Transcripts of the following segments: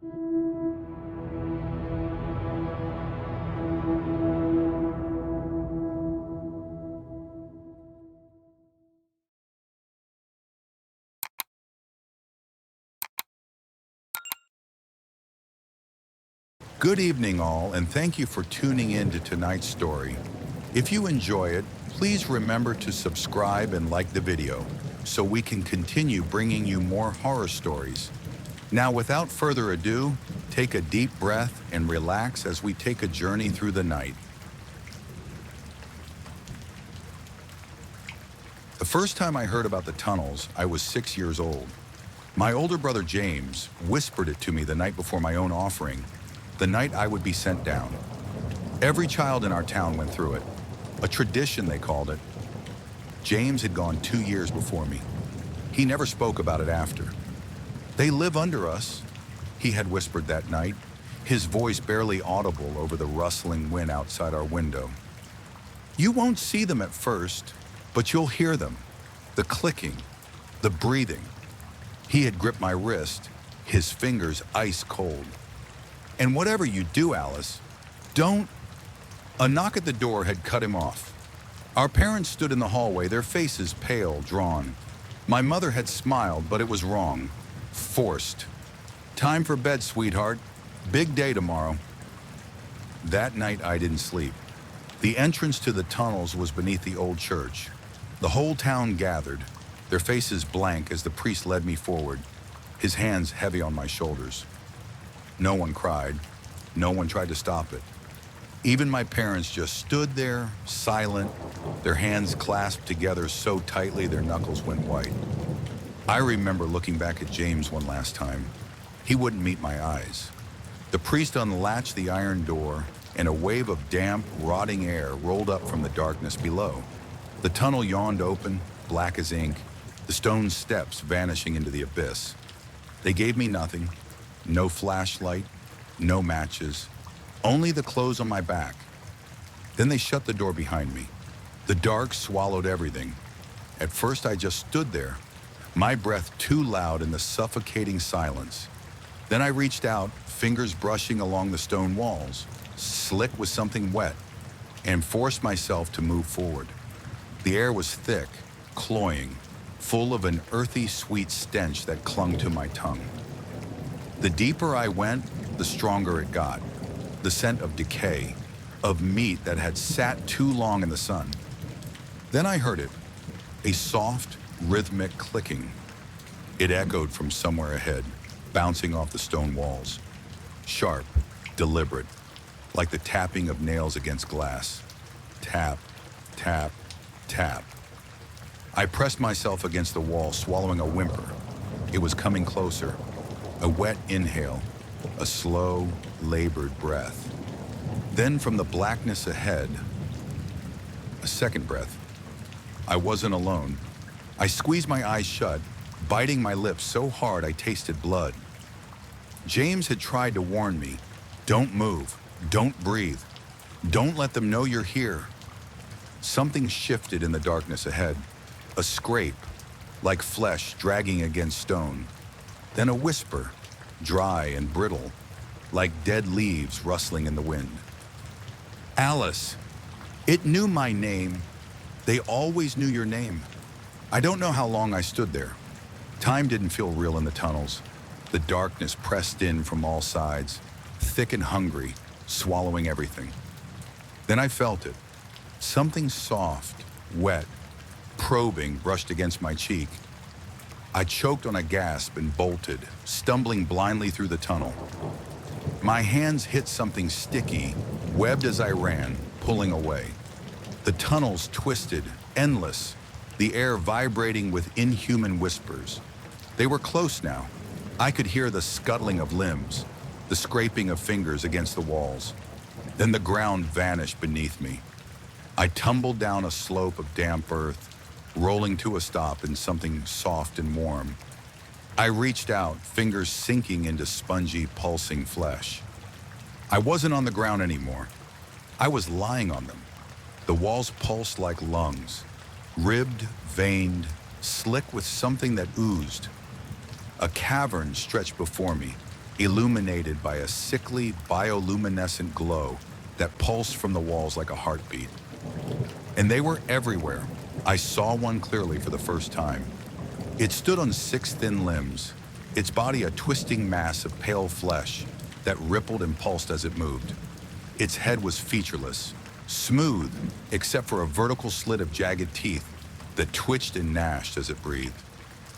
Good evening, all, and thank you for tuning in to tonight's story. If you enjoy it, please remember to subscribe and like the video so we can continue bringing you more horror stories. Now, without further ado, take a deep breath and relax as we take a journey through the night. The first time I heard about the tunnels, I was 6 years old. My older brother James whispered it to me the night before my own offering, the night I would be sent down. Every child in our town went through it. A tradition, they called it. James had gone 2 years before me. He never spoke about it after. "They live under us," he had whispered that night, his voice barely audible over the rustling wind outside our window. "You won't see them at first, but you'll hear them. The clicking, the breathing." He had gripped my wrist, his fingers ice cold. "And whatever you do, Alice, don't..." A knock at the door had cut him off. Our parents stood in the hallway, their faces pale, drawn. My mother had smiled, but it was wrong. Forced. "Time for bed, sweetheart. Big day tomorrow." That night I didn't sleep. The entrance to the tunnels was beneath the old church. The whole town gathered, their faces blank as the priest led me forward, his hands heavy on my shoulders. No one cried. No one tried to stop it. Even my parents just stood there, silent, their hands clasped together so tightly their knuckles went white. I remember looking back at James one last time. He wouldn't meet my eyes. The priest unlatched the iron door, and a wave of damp, rotting air rolled up from the darkness below. The tunnel yawned open, black as ink, the stone steps vanishing into the abyss. They gave me nothing. No flashlight, no matches, only the clothes on my back. Then they shut the door behind me. The dark swallowed everything. At first I just stood there, my breath too loud in the suffocating silence. Then I reached out, fingers brushing along the stone walls, slick with something wet, and forced myself to move forward. The air was thick, cloying, full of an earthy, sweet stench that clung to my tongue. The deeper I went, the stronger it got. The scent of decay, of meat that had sat too long in the sun. Then I heard it, a soft, rhythmic clicking. It echoed from somewhere ahead, bouncing off the stone walls. Sharp, deliberate, like the tapping of nails against glass. Tap, tap, tap. I pressed myself against the wall, swallowing a whimper. It was coming closer. A wet inhale, a slow, labored breath. Then from the blackness ahead, a second breath. I wasn't alone. I squeezed my eyes shut, biting my lips so hard I tasted blood. James had tried to warn me, "Don't move, don't breathe, don't let them know you're here." Something shifted in the darkness ahead, a scrape, like flesh dragging against stone. Then a whisper, dry and brittle, like dead leaves rustling in the wind. "Alice." It knew my name. They always knew your name. I don't know how long I stood there. Time didn't feel real in the tunnels. The darkness pressed in from all sides, thick and hungry, swallowing everything. Then I felt it. Something soft, wet, probing brushed against my cheek. I choked on a gasp and bolted, stumbling blindly through the tunnel. My hands hit something sticky, webbed as I ran, pulling away. The tunnels twisted, endless, the air vibrating with inhuman whispers. They were close now. I could hear the scuttling of limbs, the scraping of fingers against the walls. Then the ground vanished beneath me. I tumbled down a slope of damp earth, rolling to a stop in something soft and warm. I reached out, fingers sinking into spongy, pulsing flesh. I wasn't on the ground anymore. I was lying on them. The walls pulsed like lungs, ribbed, veined, slick with something that oozed. A cavern stretched before me, illuminated by a sickly bioluminescent glow that pulsed from the walls like a heartbeat. And they were everywhere. I saw one clearly for the first time. It stood on 6 thin limbs, its body a twisting mass of pale flesh that rippled and pulsed as it moved. Its head was featureless, smooth, except for a vertical slit of jagged teeth that twitched and gnashed as it breathed.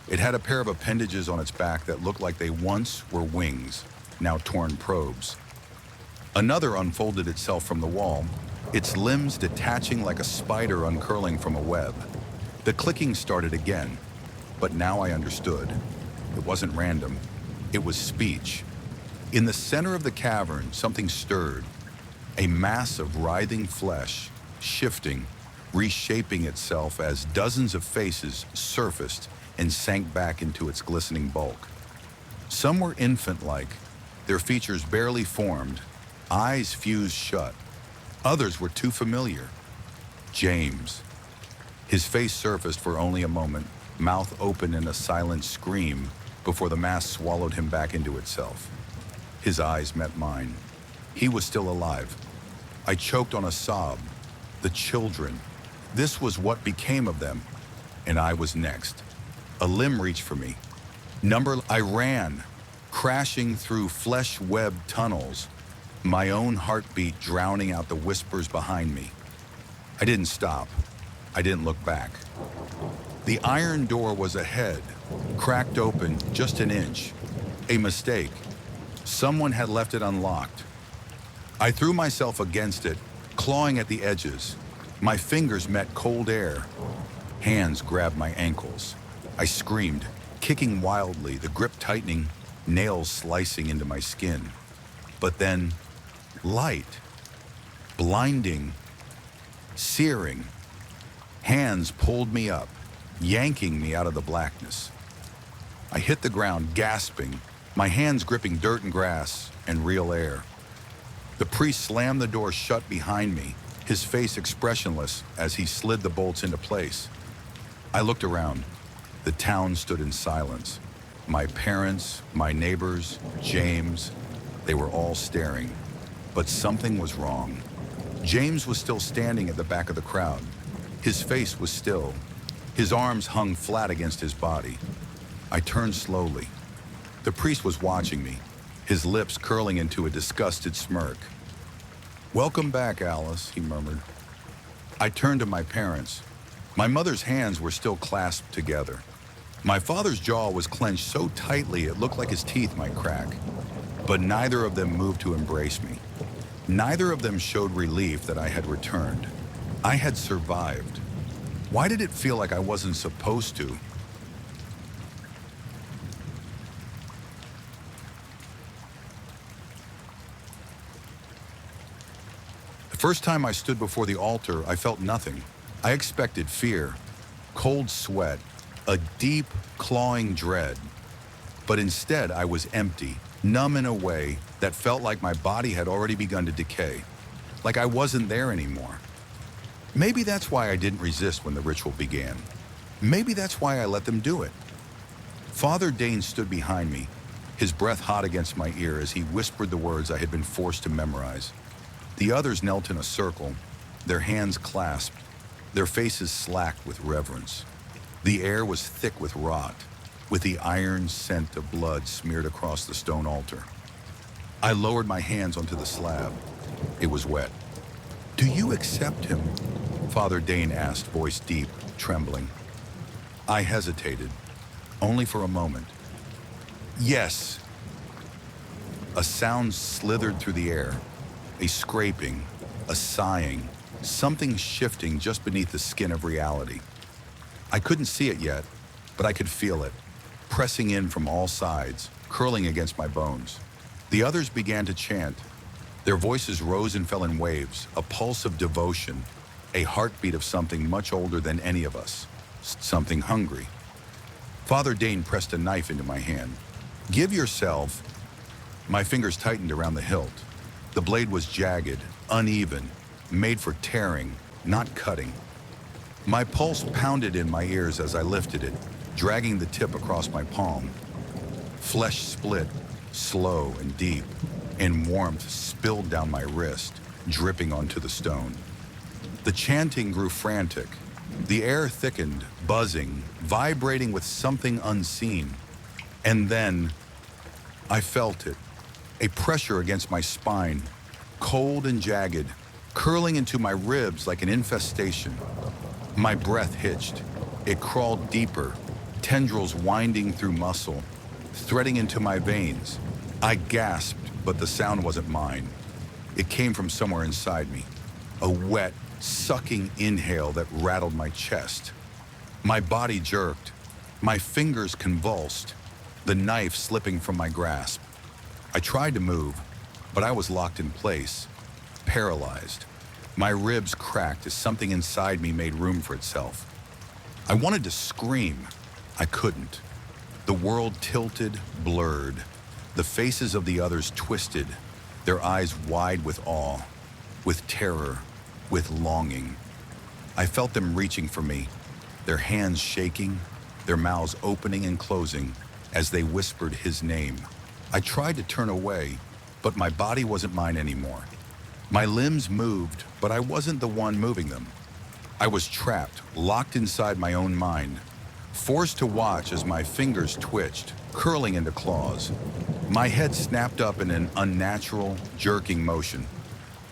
It had a pair of appendages on its back that looked like they once were wings, now torn probes. Another unfolded itself from the wall, its limbs detaching like a spider uncurling from a web. The clicking started again, but now I understood. It wasn't random. It was speech. In the center of the cavern, something stirred, a mass of writhing flesh, shifting, reshaping itself as dozens of faces surfaced and sank back into its glistening bulk. Some were infant-like, their features barely formed, eyes fused shut. Others were too familiar. James. His face surfaced for only a moment, mouth open in a silent scream before the mass swallowed him back into itself. His eyes met mine. He was still alive. I choked on a sob. The children. This was what became of them, and I was next. A limb reached for me. I ran, crashing through flesh-webbed tunnels, my own heartbeat drowning out the whispers behind me. I didn't stop. I didn't look back. The iron door was ahead, cracked open just an inch. A mistake. Someone had left it unlocked. I threw myself against it, clawing at the edges. My fingers met cold air. Hands grabbed my ankles. I screamed, kicking wildly, the grip tightening, nails slicing into my skin. But then, light, blinding, searing. Hands pulled me up, yanking me out of the blackness. I hit the ground, gasping, my hands gripping dirt and grass and real air. The priest slammed the door shut behind me, his face expressionless as he slid the bolts into place. I looked around. The town stood in silence. My parents, my neighbors, James, they were all staring. But something was wrong. James was still standing at the back of the crowd. His face was still. His arms hung flat against his body. I turned slowly. The priest was watching me, his lips curling into a disgusted smirk. "Welcome back, Alice," he murmured. I turned to my parents. My mother's hands were still clasped together. My father's jaw was clenched so tightly it looked like his teeth might crack. But neither of them moved to embrace me. Neither of them showed relief that I had returned. I had survived. Why did it feel like I wasn't supposed to? The first time I stood before the altar, I felt nothing. I expected fear, cold sweat, a deep, clawing dread. But instead, I was empty, numb in a way that felt like my body had already begun to decay, like I wasn't there anymore. Maybe that's why I didn't resist when the ritual began. Maybe that's why I let them do it. Father Dane stood behind me, his breath hot against my ear as he whispered the words I had been forced to memorize. The others knelt in a circle, their hands clasped, their faces slack with reverence. The air was thick with rot, with the iron scent of blood smeared across the stone altar. I lowered my hands onto the slab. It was wet. "Do you accept him?" Father Dane asked, voice deep, trembling. I hesitated, only for a moment. "Yes." A sound slithered through the air, a scraping, a sighing, something shifting just beneath the skin of reality. I couldn't see it yet, but I could feel it, pressing in from all sides, curling against my bones. The others began to chant. Their voices rose and fell in waves, a pulse of devotion, a heartbeat of something much older than any of us, something hungry. Father Dane pressed a knife into my hand. "Give yourself." My fingers tightened around the hilt. The blade was jagged, uneven, made for tearing, not cutting. My pulse pounded in my ears as I lifted it, dragging the tip across my palm. Flesh split, slow and deep, and warmth spilled down my wrist, dripping onto the stone. The chanting grew frantic. The air thickened, buzzing, vibrating with something unseen. And then I felt it, a pressure against my spine, cold and jagged, curling into my ribs like an infestation. My breath hitched. It crawled deeper, tendrils winding through muscle, threading into my veins. I gasped, but the sound wasn't mine. It came from somewhere inside me, a wet, sucking inhale that rattled my chest. My body jerked, my fingers convulsed, the knife slipping from my grasp. I tried to move, but I was locked in place, paralyzed. My ribs cracked as something inside me made room for itself. I wanted to scream. I couldn't. The world tilted, blurred. The faces of the others twisted, their eyes wide with awe, with terror, with longing. I felt them reaching for me, their hands shaking, their mouths opening and closing as they whispered his name. I tried to turn away, but my body wasn't mine anymore. My limbs moved, but I wasn't the one moving them. I was trapped, locked inside my own mind, forced to watch as my fingers twitched, curling into claws. My head snapped up in an unnatural, jerking motion.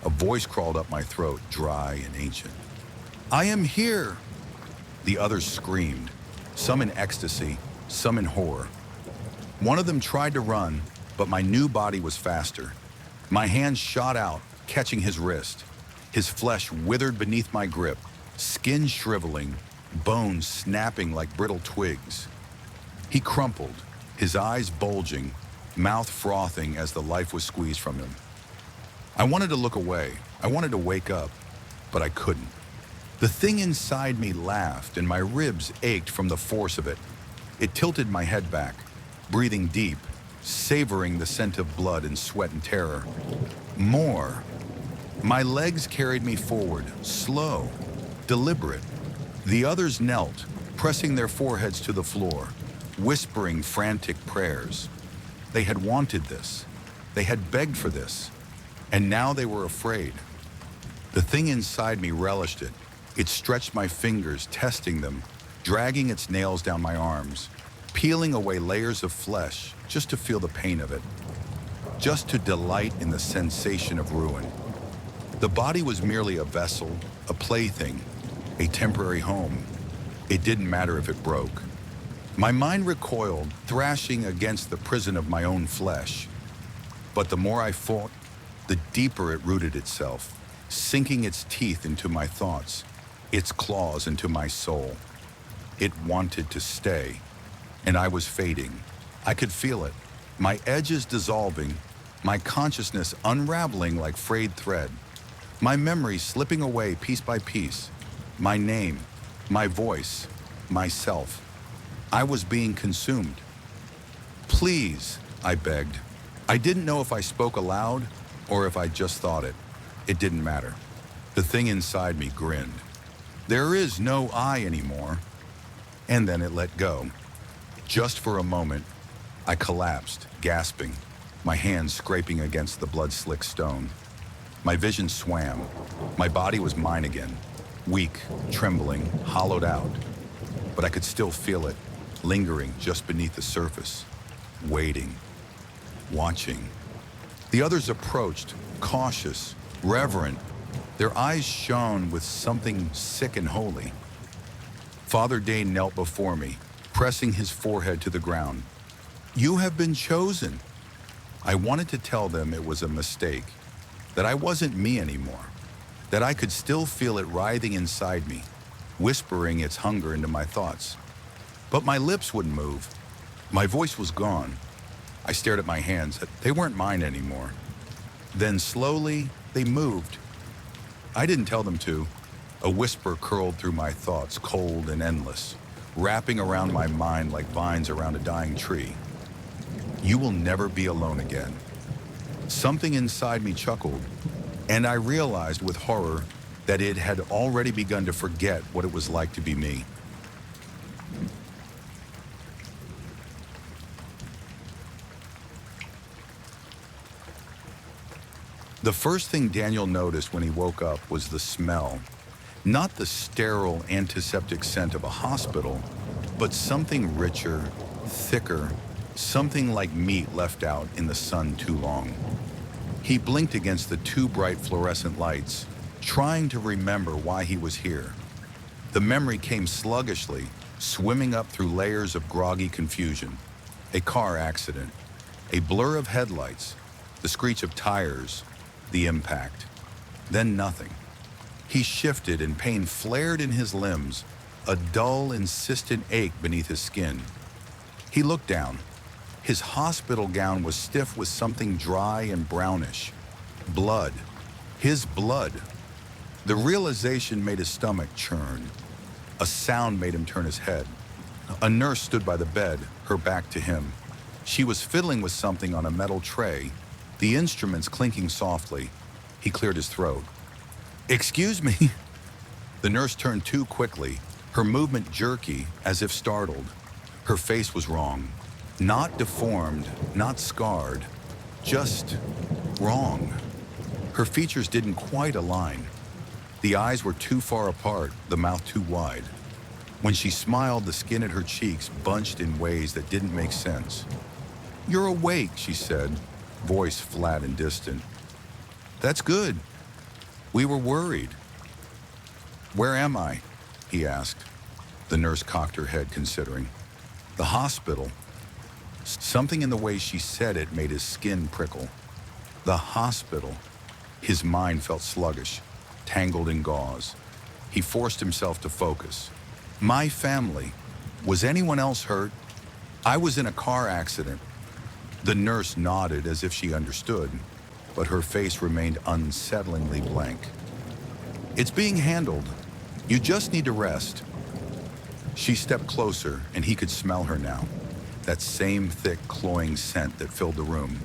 A voice crawled up my throat, dry and ancient. "I am here!" The others screamed, some in ecstasy, some in horror. One of them tried to run, but my new body was faster. My hand shot out, catching his wrist. His flesh withered beneath my grip, skin shriveling, bones snapping like brittle twigs. He crumpled, his eyes bulging, mouth frothing as the life was squeezed from him. I wanted to look away. I wanted to wake up, but I couldn't. The thing inside me laughed, and my ribs ached from the force of it. It tilted my head back, breathing deep, savoring the scent of blood and sweat and terror. More. My legs carried me forward, slow, deliberate. The others knelt, pressing their foreheads to the floor, whispering frantic prayers. They had wanted this. They had begged for this. And now they were afraid. The thing inside me relished it. It stretched my fingers, testing them, dragging its nails down my arms, peeling away layers of flesh just to feel the pain of it, just to delight in the sensation of ruin. The body was merely a vessel, a plaything, a temporary home. It didn't matter if it broke. My mind recoiled, thrashing against the prison of my own flesh. But the more I fought, the deeper it rooted itself, sinking its teeth into my thoughts, its claws into my soul. It wanted to stay, and I was fading. I could feel it, my edges dissolving, my consciousness unraveling like frayed thread, my memory slipping away piece by piece, my name, my voice, myself. I was being consumed. "Please," I begged. I didn't know if I spoke aloud or if I just thought it. It didn't matter. The thing inside me grinned. There is no I anymore. And then it let go. Just for a moment, I collapsed, gasping, my hands scraping against the blood-slick stone. My vision swam. My body was mine again, weak, trembling, hollowed out. But I could still feel it, lingering just beneath the surface, waiting, watching. The others approached, cautious, reverent. Their eyes shone with something sick and holy. Father Dane knelt before me, pressing his forehead to the ground. "You have been chosen." I wanted to tell them it was a mistake, that I wasn't me anymore, that I could still feel it writhing inside me, whispering its hunger into my thoughts. But my lips wouldn't move. My voice was gone. I stared at my hands. They weren't mine anymore. Then slowly, they moved. I didn't tell them to. A whisper curled through my thoughts, cold and endless, wrapping around my mind like vines around a dying tree. "You will never be alone again." Something inside me chuckled, and I realized with horror that it had already begun to forget what it was like to be me. The first thing Daniel noticed when he woke up was the smell. Not the sterile antiseptic scent of a hospital, but something richer, thicker, something like meat left out in the sun too long. He blinked against the two bright fluorescent lights, trying to remember why he was here. The memory came sluggishly, swimming up through layers of groggy confusion. A car accident, a blur of headlights, the screech of tires, the impact. Then nothing. He shifted and pain flared in his limbs, a dull, insistent ache beneath his skin. He looked down. His hospital gown was stiff with something dry and brownish. Blood. His blood. The realization made his stomach churn. A sound made him turn his head. A nurse stood by the bed, her back to him. She was fiddling with something on a metal tray, the instruments clinking softly. He cleared his throat. "Excuse me." The nurse turned too quickly, her movement jerky, as if startled. Her face was wrong. Not deformed, not scarred, just wrong. Her features didn't quite align. The eyes were too far apart, the mouth too wide. When she smiled, the skin at her cheeks bunched in ways that didn't make sense. "You're awake," she said, voice flat and distant. "That's good. We were worried." "Where am I?" he asked. The nurse cocked her head, considering. "The hospital." Something in the way she said it made his skin prickle. The hospital. His mind felt sluggish, tangled in gauze. He forced himself to focus. "My family. Was anyone else hurt?" "I was in a car accident." The nurse nodded as if she understood, but her face remained unsettlingly blank. "It's being handled. You just need to rest." She stepped closer, and he could smell her now. That same thick, cloying scent that filled the room.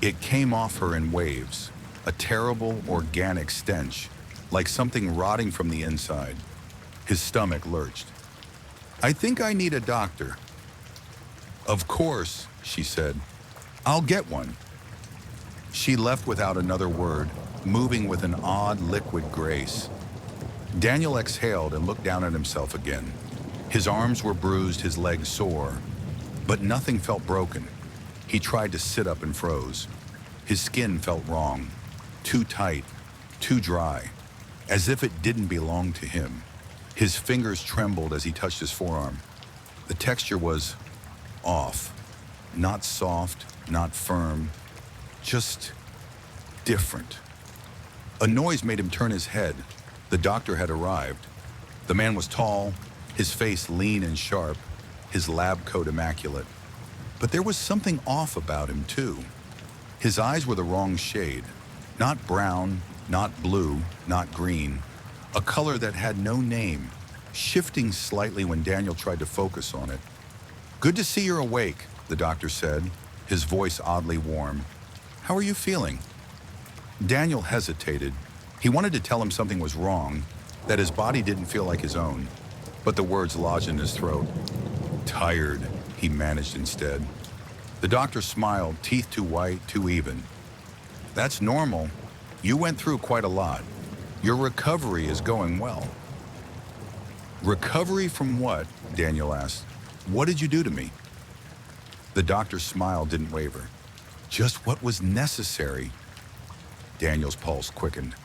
It came off her in waves, a terrible, organic stench, like something rotting from the inside. His stomach lurched. "I think I need a doctor." "Of course," she said. "I'll get one." She left without another word, moving with an odd, liquid grace. Daniel exhaled and looked down at himself again. His arms were bruised, his legs sore, but nothing felt broken. He tried to sit up and froze. His skin felt wrong, too tight, too dry, as if it didn't belong to him. His fingers trembled as he touched his forearm. The texture was off, not soft, not firm, just different. A noise made him turn his head. The doctor had arrived. The man was tall, his face lean and sharp, his lab coat immaculate. But there was something off about him, too. His eyes were the wrong shade. Not brown, not blue, not green. A color that had no name, shifting slightly when Daniel tried to focus on it. "Good to see you're awake," the doctor said, his voice oddly warm. "How are you feeling?" Daniel hesitated. He wanted to tell him something was wrong, that his body didn't feel like his own, but the words lodged in his throat. "Tired," he managed instead. The doctor smiled, teeth too white, too even. "That's normal. You went through quite a lot. Your recovery is going well." "Recovery from what?" Daniel asked. "What did you do to me?" The doctor's smile didn't waver. "Just what was necessary." Daniel's pulse quickened.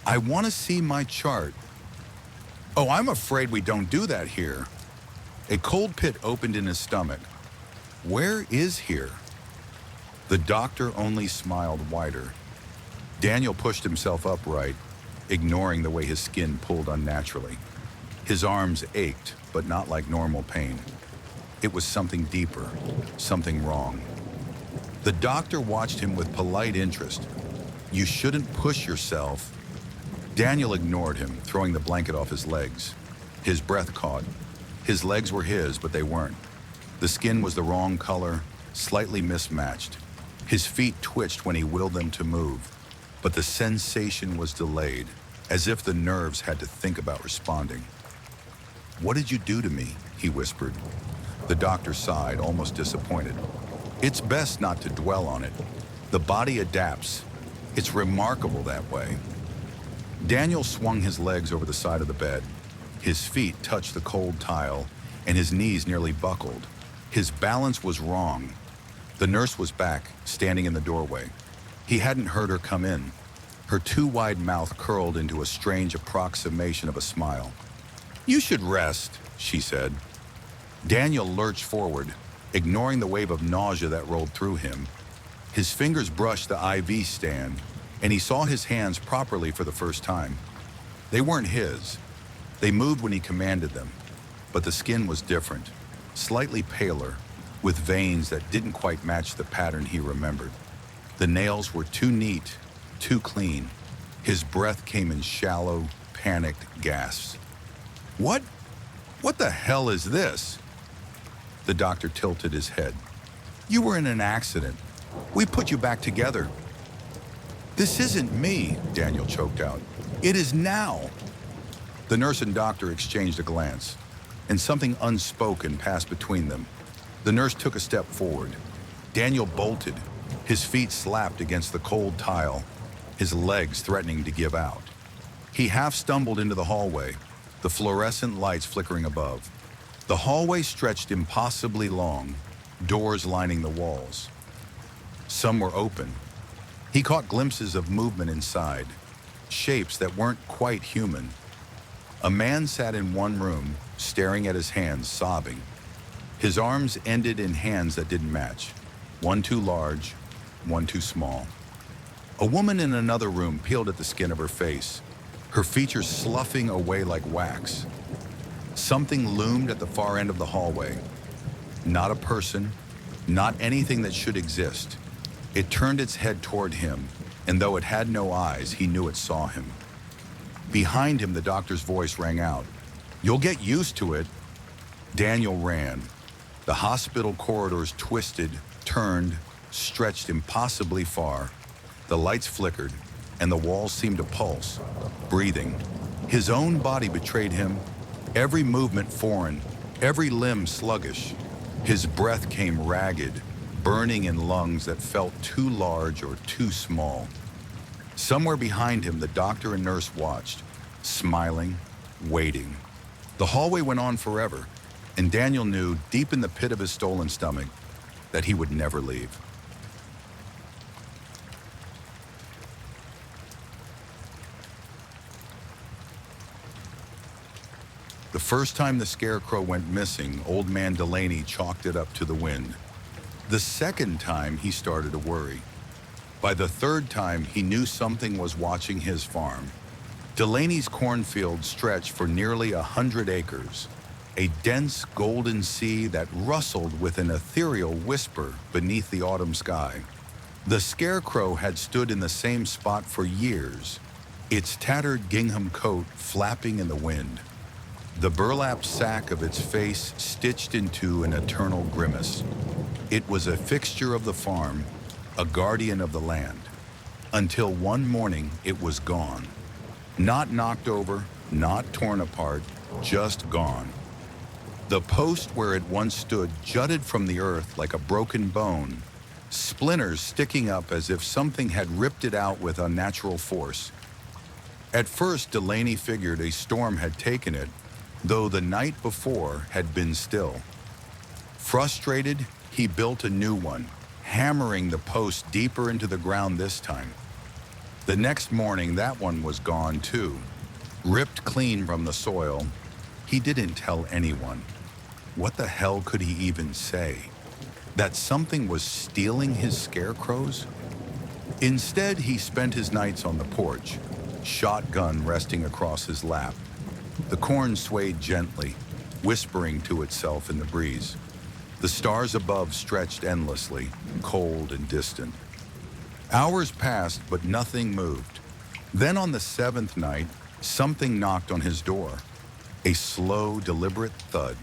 "I want to see my chart." "Oh, I'm afraid we don't do that here." A cold pit opened in his stomach. "Where is here?" The doctor only smiled wider. Daniel pushed himself upright, ignoring the way his skin pulled unnaturally. His arms ached, but not like normal pain. It was something deeper, something wrong. The doctor watched him with polite interest. "You shouldn't push yourself." Daniel ignored him, throwing the blanket off his legs. His breath caught. His legs were his, but they weren't. The skin was the wrong color, slightly mismatched. His feet twitched when he willed them to move, but the sensation was delayed, as if the nerves had to think about responding. "What did you do to me?" he whispered. The doctor sighed, almost disappointed. "It's best not to dwell on it. The body adapts. It's remarkable that way. Daniel swung his legs over the side of the bed. His feet touched the cold tile, and his knees nearly buckled. His balance was wrong. The nurse was back, standing in the doorway. He hadn't heard her come in. Her too wide mouth curled into a strange approximation of a smile. "You should rest," she said. Daniel lurched forward, ignoring the wave of nausea that rolled through him. His fingers brushed the IV stand, and he saw his hands properly for the first time. They weren't his. They moved when he commanded them, but the skin was different, slightly paler, with veins that didn't quite match the pattern he remembered. The nails were too neat, too clean. His breath came in shallow, panicked gasps. What the hell is this?" The doctor tilted his head. "You were in an accident. We put you back together." "This isn't me," Daniel choked out. "It is now." The nurse and doctor exchanged a glance, and something unspoken passed between them. The nurse took a step forward. Daniel bolted. His feet slapped against the cold tile, his legs threatening to give out. He half stumbled into the hallway, the fluorescent lights flickering above. The hallway stretched impossibly long, doors lining the walls. Some were open. He caught glimpses of movement inside, shapes that weren't quite human. A man sat in one room, staring at his hands, sobbing. His arms ended in hands that didn't match, one too large, one too small. A woman in another room peeled at the skin of her face, her features sloughing away like wax. Something loomed at the far end of the hallway. Not a person, not anything that should exist. It turned its head toward him, and though it had no eyes, he knew it saw him. Behind him, the doctor's voice rang out. "You'll get used to it." Daniel ran. The hospital corridors twisted, turned, stretched impossibly far. The lights flickered, and the walls seemed to pulse, breathing. His own body betrayed him, every movement foreign, every limb sluggish. His breath came ragged, burning in lungs that felt too large or too small. Somewhere behind him, the doctor and nurse watched, smiling, waiting. The hallway went on forever, and Daniel knew, deep in the pit of his stolen stomach, that he would never leave. The first time the Scarecrow went missing, Old Man Delaney chalked it up to the wind. The second time, he started to worry. By the third time, he knew something was watching his farm. Delaney's cornfield stretched for nearly 100 acres, a dense golden sea that rustled with an ethereal whisper beneath the autumn sky. The Scarecrow had stood in the same spot for years, its tattered gingham coat flapping in the wind, the burlap sack of its face stitched into an eternal grimace. It was a fixture of the farm, a guardian of the land, until one morning it was gone. Not knocked over, not torn apart, just gone. The post where it once stood jutted from the earth like a broken bone, splinters sticking up as if something had ripped it out with unnatural force. At first, Delaney figured a storm had taken it, though the night before had been still. Frustrated, he built a new one, hammering the post deeper into the ground this time. The next morning, that one was gone too, ripped clean from the soil. He didn't tell anyone. What the hell could he even say? That something was stealing his scarecrows? Instead, he spent his nights on the porch, shotgun resting across his lap. The corn swayed gently, whispering to itself in the breeze. The stars above stretched endlessly, cold and distant. Hours passed, but nothing moved. Then on the seventh night, something knocked on his door. A slow, deliberate thud.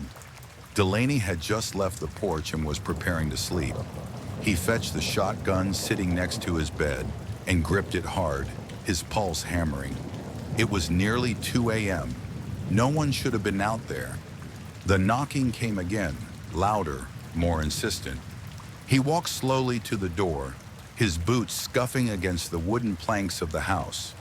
Delaney had just left the porch and was preparing to sleep. He fetched the shotgun sitting next to his bed and gripped it hard, his pulse hammering. It was nearly 2 a.m. No one should have been out there. The knocking came again, louder, more insistent. He walked slowly to the door, his boots scuffing against the wooden planks of the house.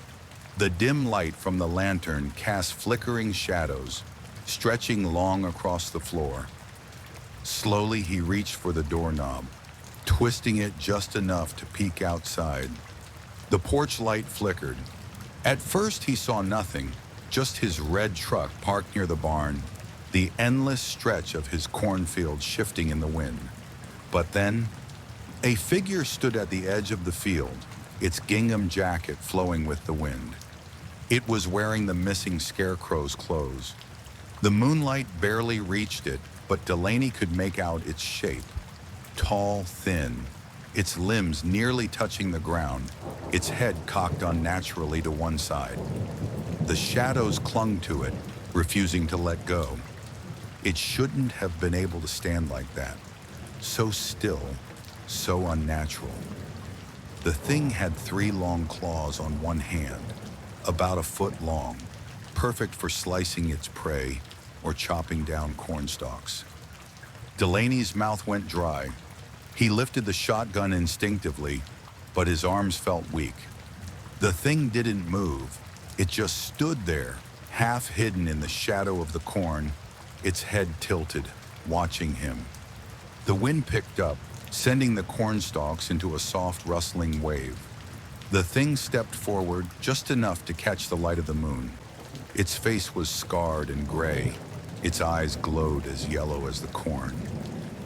The dim light from the lantern cast flickering shadows, stretching long across the floor. Slowly, he reached for the doorknob, twisting it just enough to peek outside. The porch light flickered. At first, he saw nothing, just his red truck parked near the barn, the endless stretch of his cornfield shifting in the wind. But then, a figure stood at the edge of the field, its gingham jacket flowing with the wind. It was wearing the missing Scarecrow's clothes. The moonlight barely reached it, but Delaney could make out its shape. Tall, thin, its limbs nearly touching the ground, its head cocked unnaturally to one side. The shadows clung to it, refusing to let go. It shouldn't have been able to stand like that. So still, so unnatural. The thing had 3 long claws on one hand, about a foot long, perfect for slicing its prey or chopping down corn stalks. Delaney's mouth went dry. He lifted the shotgun instinctively, but his arms felt weak. The thing didn't move. It just stood there, half hidden in the shadow of the corn, its head tilted, watching him. The wind picked up, sending the corn stalks into a soft, rustling wave. The thing stepped forward just enough to catch the light of the moon. Its face was scarred and gray. Its eyes glowed as yellow as the corn.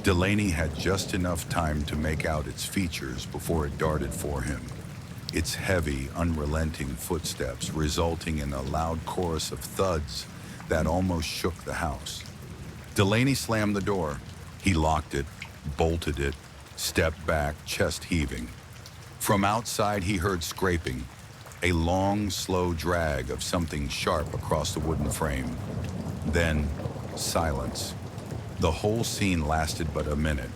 Delaney had just enough time to make out its features before it darted for him, its heavy, unrelenting footsteps resulting in a loud chorus of thuds that almost shook the house. Delaney slammed the door. He locked it, bolted it, stepped back, chest heaving. From outside, he heard scraping, a long, slow drag of something sharp across the wooden frame. Then, silence. The whole scene lasted but a minute.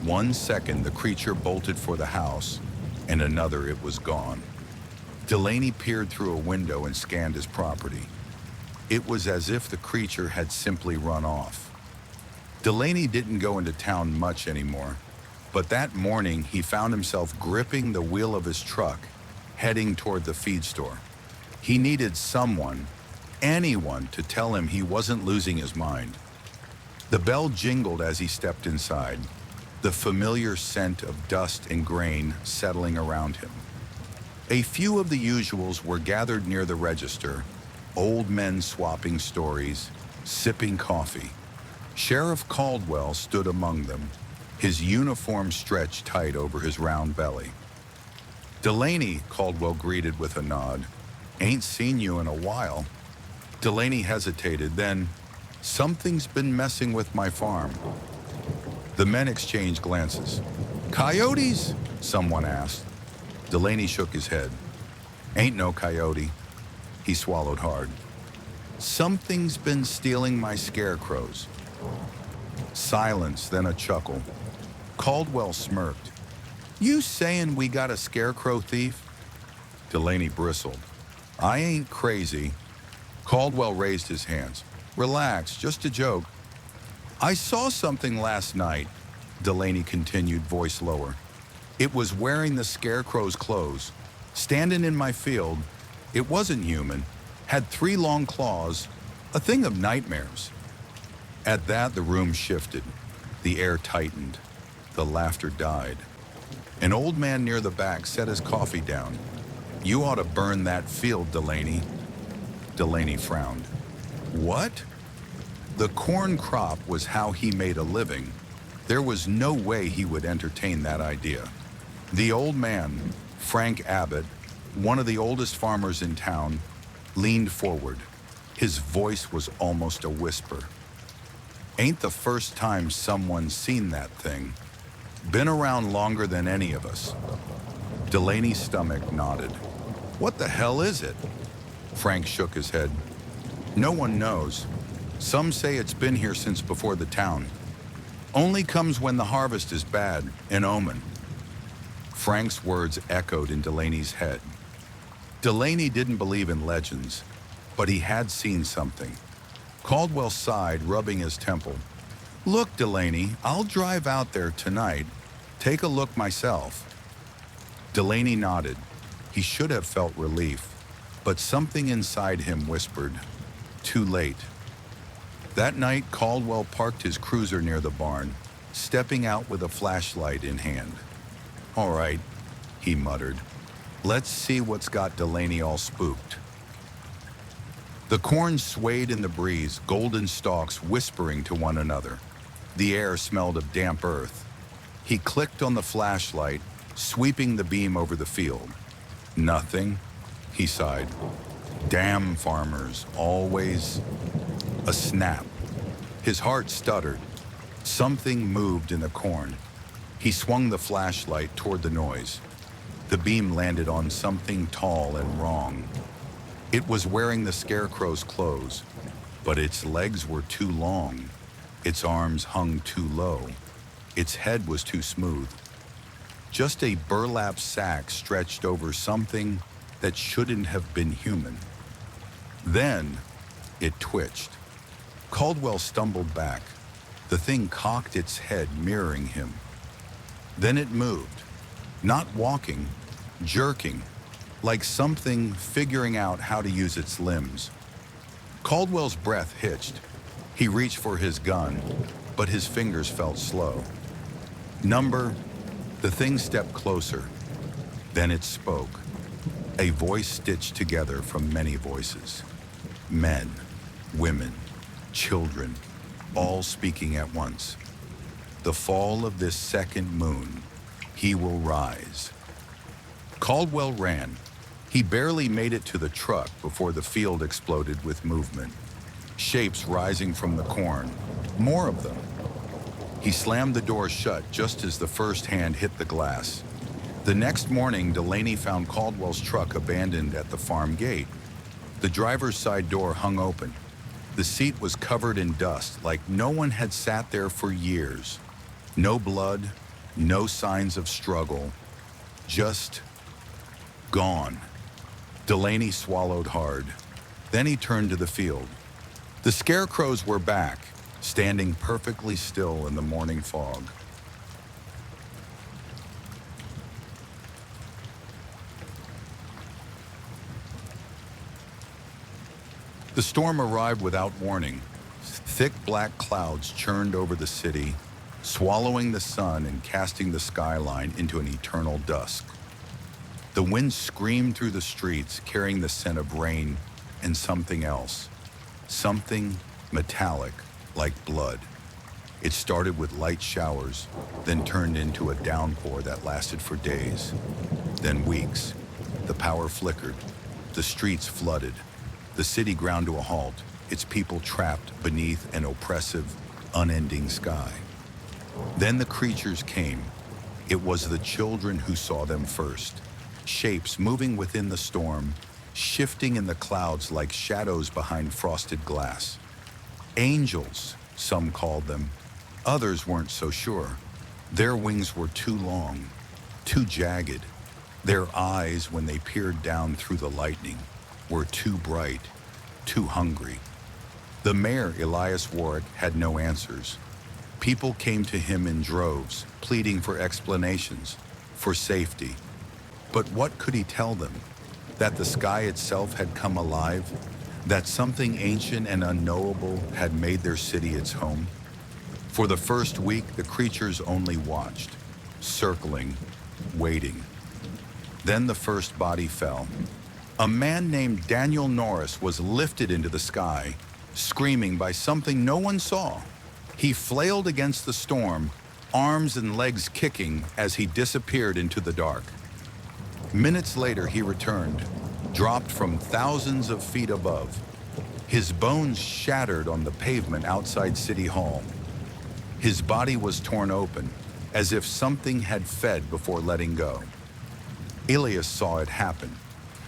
1 second, the creature bolted for the house, and another, it was gone. Delaney peered through a window and scanned his property. It was as if the creature had simply run off. Delaney didn't go into town much anymore, but that morning he found himself gripping the wheel of his truck, heading toward the feed store. He needed someone, anyone, to tell him he wasn't losing his mind. The bell jingled as he stepped inside, the familiar scent of dust and grain settling around him. A few of the usuals were gathered near the register, old men swapping stories, sipping coffee. Sheriff Caldwell stood among them, his uniform stretched tight over his round belly. "Delaney," Caldwell greeted with a nod. "Ain't seen you in a while." Delaney hesitated, then, "Something's been messing with my farm." The men exchanged glances. "Coyotes?" someone asked. Delaney shook his head. "Ain't no coyote." He swallowed hard. "Something's been stealing my scarecrows." Silence, then a chuckle. Caldwell smirked. "You saying we got a scarecrow thief?" Delaney bristled. "I ain't crazy." Caldwell raised his hands. "Relax, just a joke." "I saw something last night," Delaney continued, voice lower. "It was wearing the scarecrow's clothes, standing in my field. It wasn't human, had 3 long claws, a thing of nightmares." At that, the room shifted. The air tightened. The laughter died. An old man near the back set his coffee down. "You ought to burn that field, Delaney." Delaney frowned. "What?" The corn crop was how he made a living. There was no way he would entertain that idea. The old man, Frank Abbott, one of the oldest farmers in town, leaned forward. His voice was almost a whisper. "Ain't the first time someone's seen that thing. Been around longer than any of us." Delaney's stomach nodded. "What the hell is it?" Frank shook his head. "No one knows. Some say it's been here since before the town. Only comes when the harvest is bad, an omen." Frank's words echoed in Delaney's head. Delaney didn't believe in legends, but he had seen something. Caldwell sighed, rubbing his temple. "Look, Delaney, I'll drive out there tonight. Take a look myself." Delaney nodded. He should have felt relief, but something inside him whispered, "Too late." That night, Caldwell parked his cruiser near the barn, stepping out with a flashlight in hand. "All right," he muttered. "Let's see what's got Delaney all spooked." The corn swayed in the breeze, golden stalks whispering to one another. The air smelled of damp earth. He clicked on the flashlight, sweeping the beam over the field. "Nothing," he sighed. "Damn farmers, always." A snap. His heart stuttered. Something moved in the corn. He swung the flashlight toward the noise. The beam landed on something tall and wrong. It was wearing the Scarecrow's clothes, but its legs were too long. Its arms hung too low. Its head was too smooth. Just a burlap sack stretched over something that shouldn't have been human. Then it twitched. Caldwell stumbled back. The thing cocked its head, mirroring him. Then it moved, not walking, jerking, like something figuring out how to use its limbs. Caldwell's breath hitched. He reached for his gun, but his fingers felt slow. "Number." The thing stepped closer. Then it spoke. A voice stitched together from many voices. Men, women, children, all speaking at once. "The fall of this second moon, he will rise." Caldwell ran. He barely made it to the truck before the field exploded with movement. Shapes rising from the corn, more of them. He slammed the door shut just as the first hand hit the glass. The next morning, Delaney found Caldwell's truck abandoned at the farm gate. The driver's side door hung open. The seat was covered in dust, like no one had sat there for years. No blood, no signs of struggle, just gone. Delaney swallowed hard. Then he turned to the field. The Scarecrows were back, standing perfectly still in the morning fog. The storm arrived without warning. Thick black clouds churned over the city, swallowing the sun and casting the skyline into an eternal dusk. The wind screamed through the streets, carrying the scent of rain and something else. Something metallic, like blood. It started with light showers, then turned into a downpour that lasted for days, then weeks. The power flickered. The streets flooded. The city ground to a halt, its people trapped beneath an oppressive, unending sky. Then the creatures came. It was the children who saw them first. Shapes moving within the storm, shifting in the clouds like shadows behind frosted glass. Angels, some called them. Others weren't so sure. Their wings were too long, too jagged. Their eyes, when they peered down through the lightning, were too bright, too hungry. The mayor, Elias Warwick, had no answers. People came to him in droves, pleading for explanations, for safety. But what could he tell them? That the sky itself had come alive? That something ancient and unknowable had made their city its home? For the first week, the creatures only watched, circling, waiting. Then the first body fell. A man named Daniel Norris was lifted into the sky, screaming by something no one saw. He flailed against the storm, arms and legs kicking as he disappeared into the dark. Minutes later, he returned, dropped from thousands of feet above. His bones shattered on the pavement outside City Hall. His body was torn open, as if something had fed before letting go. Elias saw it happen.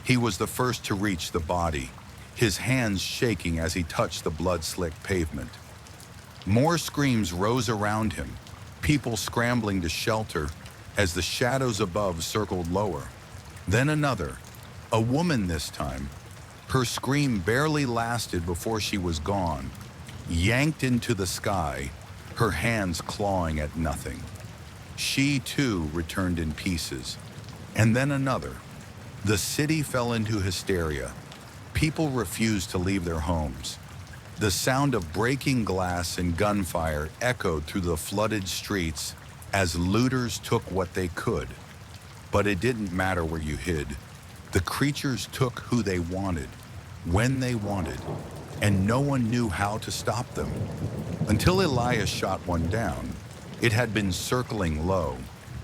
He was the first to reach the body, his hands shaking as he touched the blood-slicked pavement. More screams rose around him, people scrambling to shelter as the shadows above circled lower. Then another, a woman this time. Her scream barely lasted before she was gone, yanked into the sky, her hands clawing at nothing. She, too, returned in pieces. And then another. The city fell into hysteria. People refused to leave their homes. The sound of breaking glass and gunfire echoed through the flooded streets as looters took what they could. But it didn't matter where you hid. The creatures took who they wanted, when they wanted, and no one knew how to stop them. Until Elias shot one down. It had been circling low,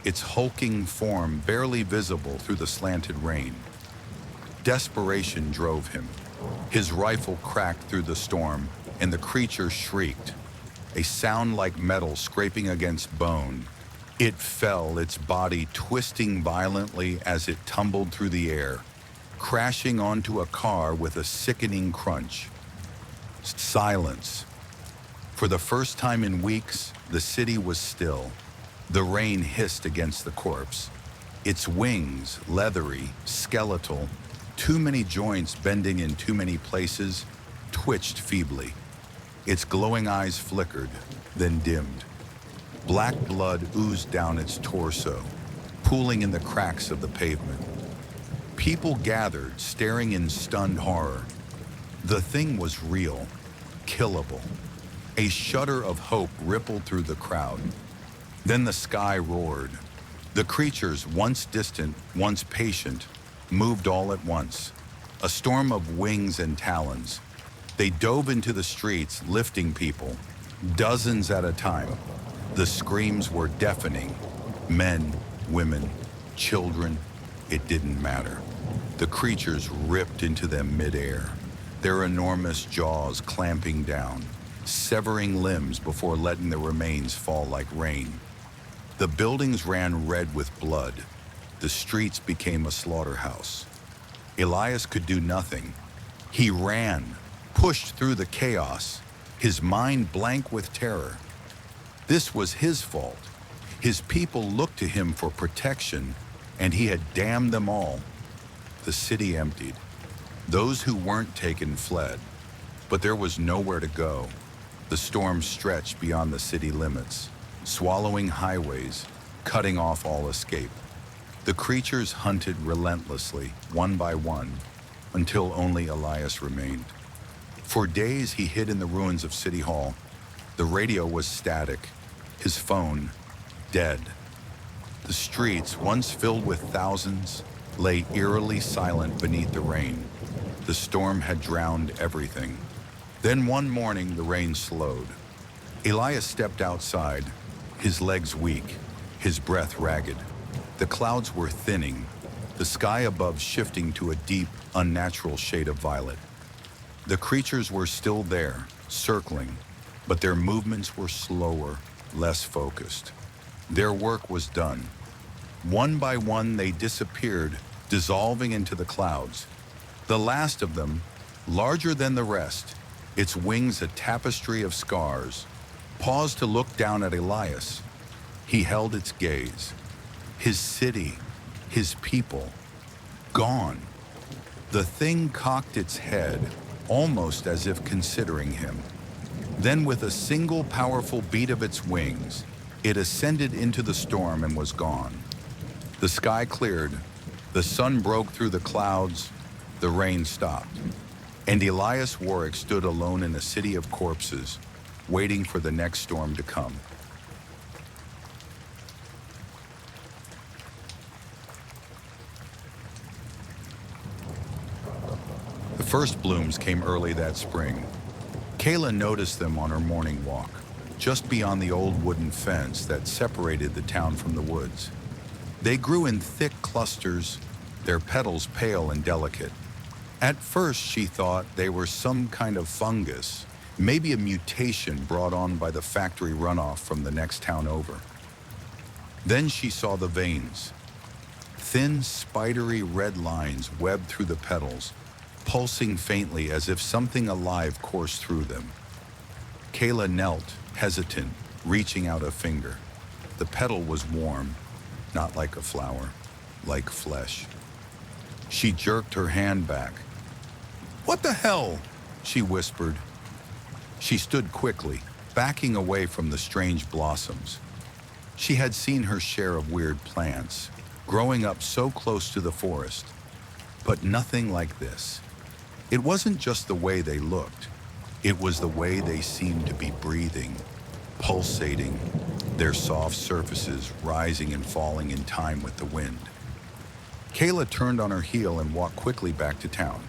its hulking form barely visible through the slanted rain. Desperation drove him. His rifle cracked through the storm, and the creature shrieked, a sound like metal scraping against bone. It fell, its body twisting violently as it tumbled through the air, crashing onto a car with a sickening crunch. Silence. For the first time in weeks, the city was still. The rain hissed against the corpse. Its wings, leathery, skeletal, too many joints bending in too many places, twitched feebly. Its glowing eyes flickered, then dimmed. Black blood oozed down its torso, pooling in the cracks of the pavement. People gathered, staring in stunned horror. The thing was real, killable. A shudder of hope rippled through the crowd. Then the sky roared. The creatures, once distant, once patient, moved all at once. A storm of wings and talons. They dove into the streets, lifting people, dozens at a time. The screams were deafening. Men, women, children, it didn't matter. The creatures ripped into them midair, their enormous jaws clamping down, severing limbs before letting the remains fall like rain. The buildings ran red with blood. The streets became a slaughterhouse. Elias could do nothing. He ran, pushed through the chaos, his mind blank with terror. This was his fault. His people looked to him for protection, and he had damned them all. The city emptied. Those who weren't taken fled, but there was nowhere to go. The storm stretched beyond the city limits, swallowing highways, cutting off all escape. The creatures hunted relentlessly, one by one, until only Elias remained. For days he hid in the ruins of City Hall. The radio was static, his phone dead. The streets, once filled with thousands, lay eerily silent beneath the rain. The storm had drowned everything. Then one morning, the rain slowed. Elias stepped outside, his legs weak, his breath ragged. The clouds were thinning, the sky above shifting to a deep, unnatural shade of violet. The creatures were still there, circling, but their movements were slower, less focused. Their work was done. One by one, they disappeared, dissolving into the clouds. The last of them, larger than the rest, its wings a tapestry of scars, paused to look down at Elias. He held its gaze. His city, his people, gone. The thing cocked its head, almost as if considering him. Then with a single powerful beat of its wings, it ascended into the storm and was gone. The sky cleared, the sun broke through the clouds, the rain stopped, and Elias Warwick stood alone in a city of corpses, waiting for the next storm to come. The first blooms came early that spring. Kayla noticed them on her morning walk, just beyond the old wooden fence that separated the town from the woods. They grew in thick clusters, their petals pale and delicate. At first, she thought they were some kind of fungus, maybe a mutation brought on by the factory runoff from the next town over. Then she saw the veins. Thin, spidery red lines webbed through the petals, pulsing faintly as if something alive coursed through them. Kayla knelt, hesitant, reaching out a finger. The petal was warm, not like a flower, like flesh. She jerked her hand back. "What the hell?" she whispered. She stood quickly, backing away from the strange blossoms. She had seen her share of weird plants, growing up so close to the forest, but nothing like this. It wasn't just the way they looked, it was the way they seemed to be breathing, pulsating, their soft surfaces rising and falling in time with the wind. Kayla turned on her heel and walked quickly back to town.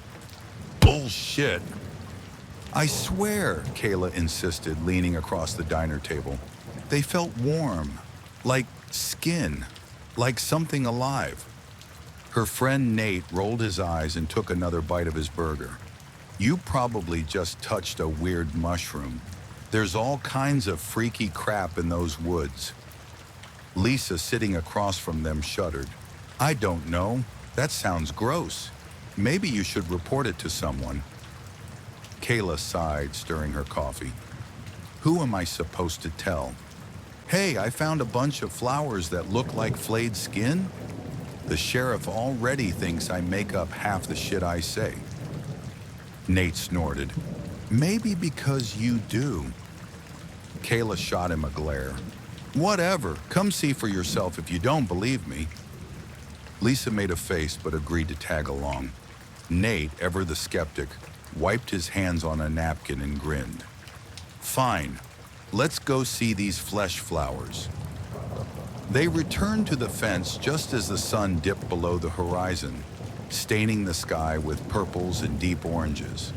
Bullshit! I swear, Kayla insisted, leaning across the diner table. They felt warm, like skin, like something alive. Her friend Nate rolled his eyes and took another bite of his burger. You probably just touched a weird mushroom. There's all kinds of freaky crap in those woods. Lisa, sitting across from them, shuddered. I don't know. That sounds gross. Maybe you should report it to someone. Kayla sighed, stirring her coffee. Who am I supposed to tell? Hey, I found a bunch of flowers that look like flayed skin. The sheriff already thinks I make up half the shit I say. Nate snorted. Maybe because you do. Kayla shot him a glare. Whatever, come see for yourself if you don't believe me. Lisa made a face but agreed to tag along. Nate, ever the skeptic, wiped his hands on a napkin and grinned. Fine, let's go see these flesh flowers. They returned to the fence just as the sun dipped below the horizon, staining the sky with purples and deep oranges.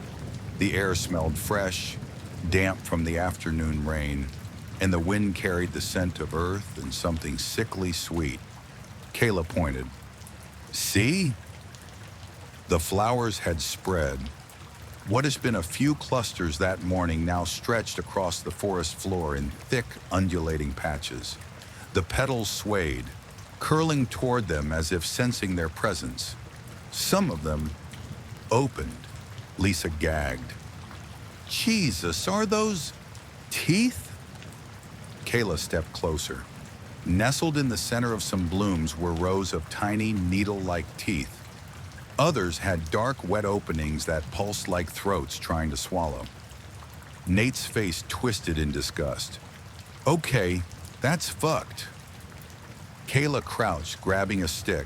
The air smelled fresh, damp from the afternoon rain, and the wind carried the scent of earth and something sickly sweet. Kayla pointed. See? The flowers had spread. What has been a few clusters that morning now stretched across the forest floor in thick, undulating patches. The petals swayed, curling toward them as if sensing their presence. Some of them opened. Lisa gagged. Jesus, are those teeth? Kayla stepped closer. Nestled in the center of some blooms were rows of tiny, needle-like teeth. Others had dark, wet openings that pulsed like throats trying to swallow. Nate's face twisted in disgust. Okay, that's fucked. Kayla crouched, grabbing a stick,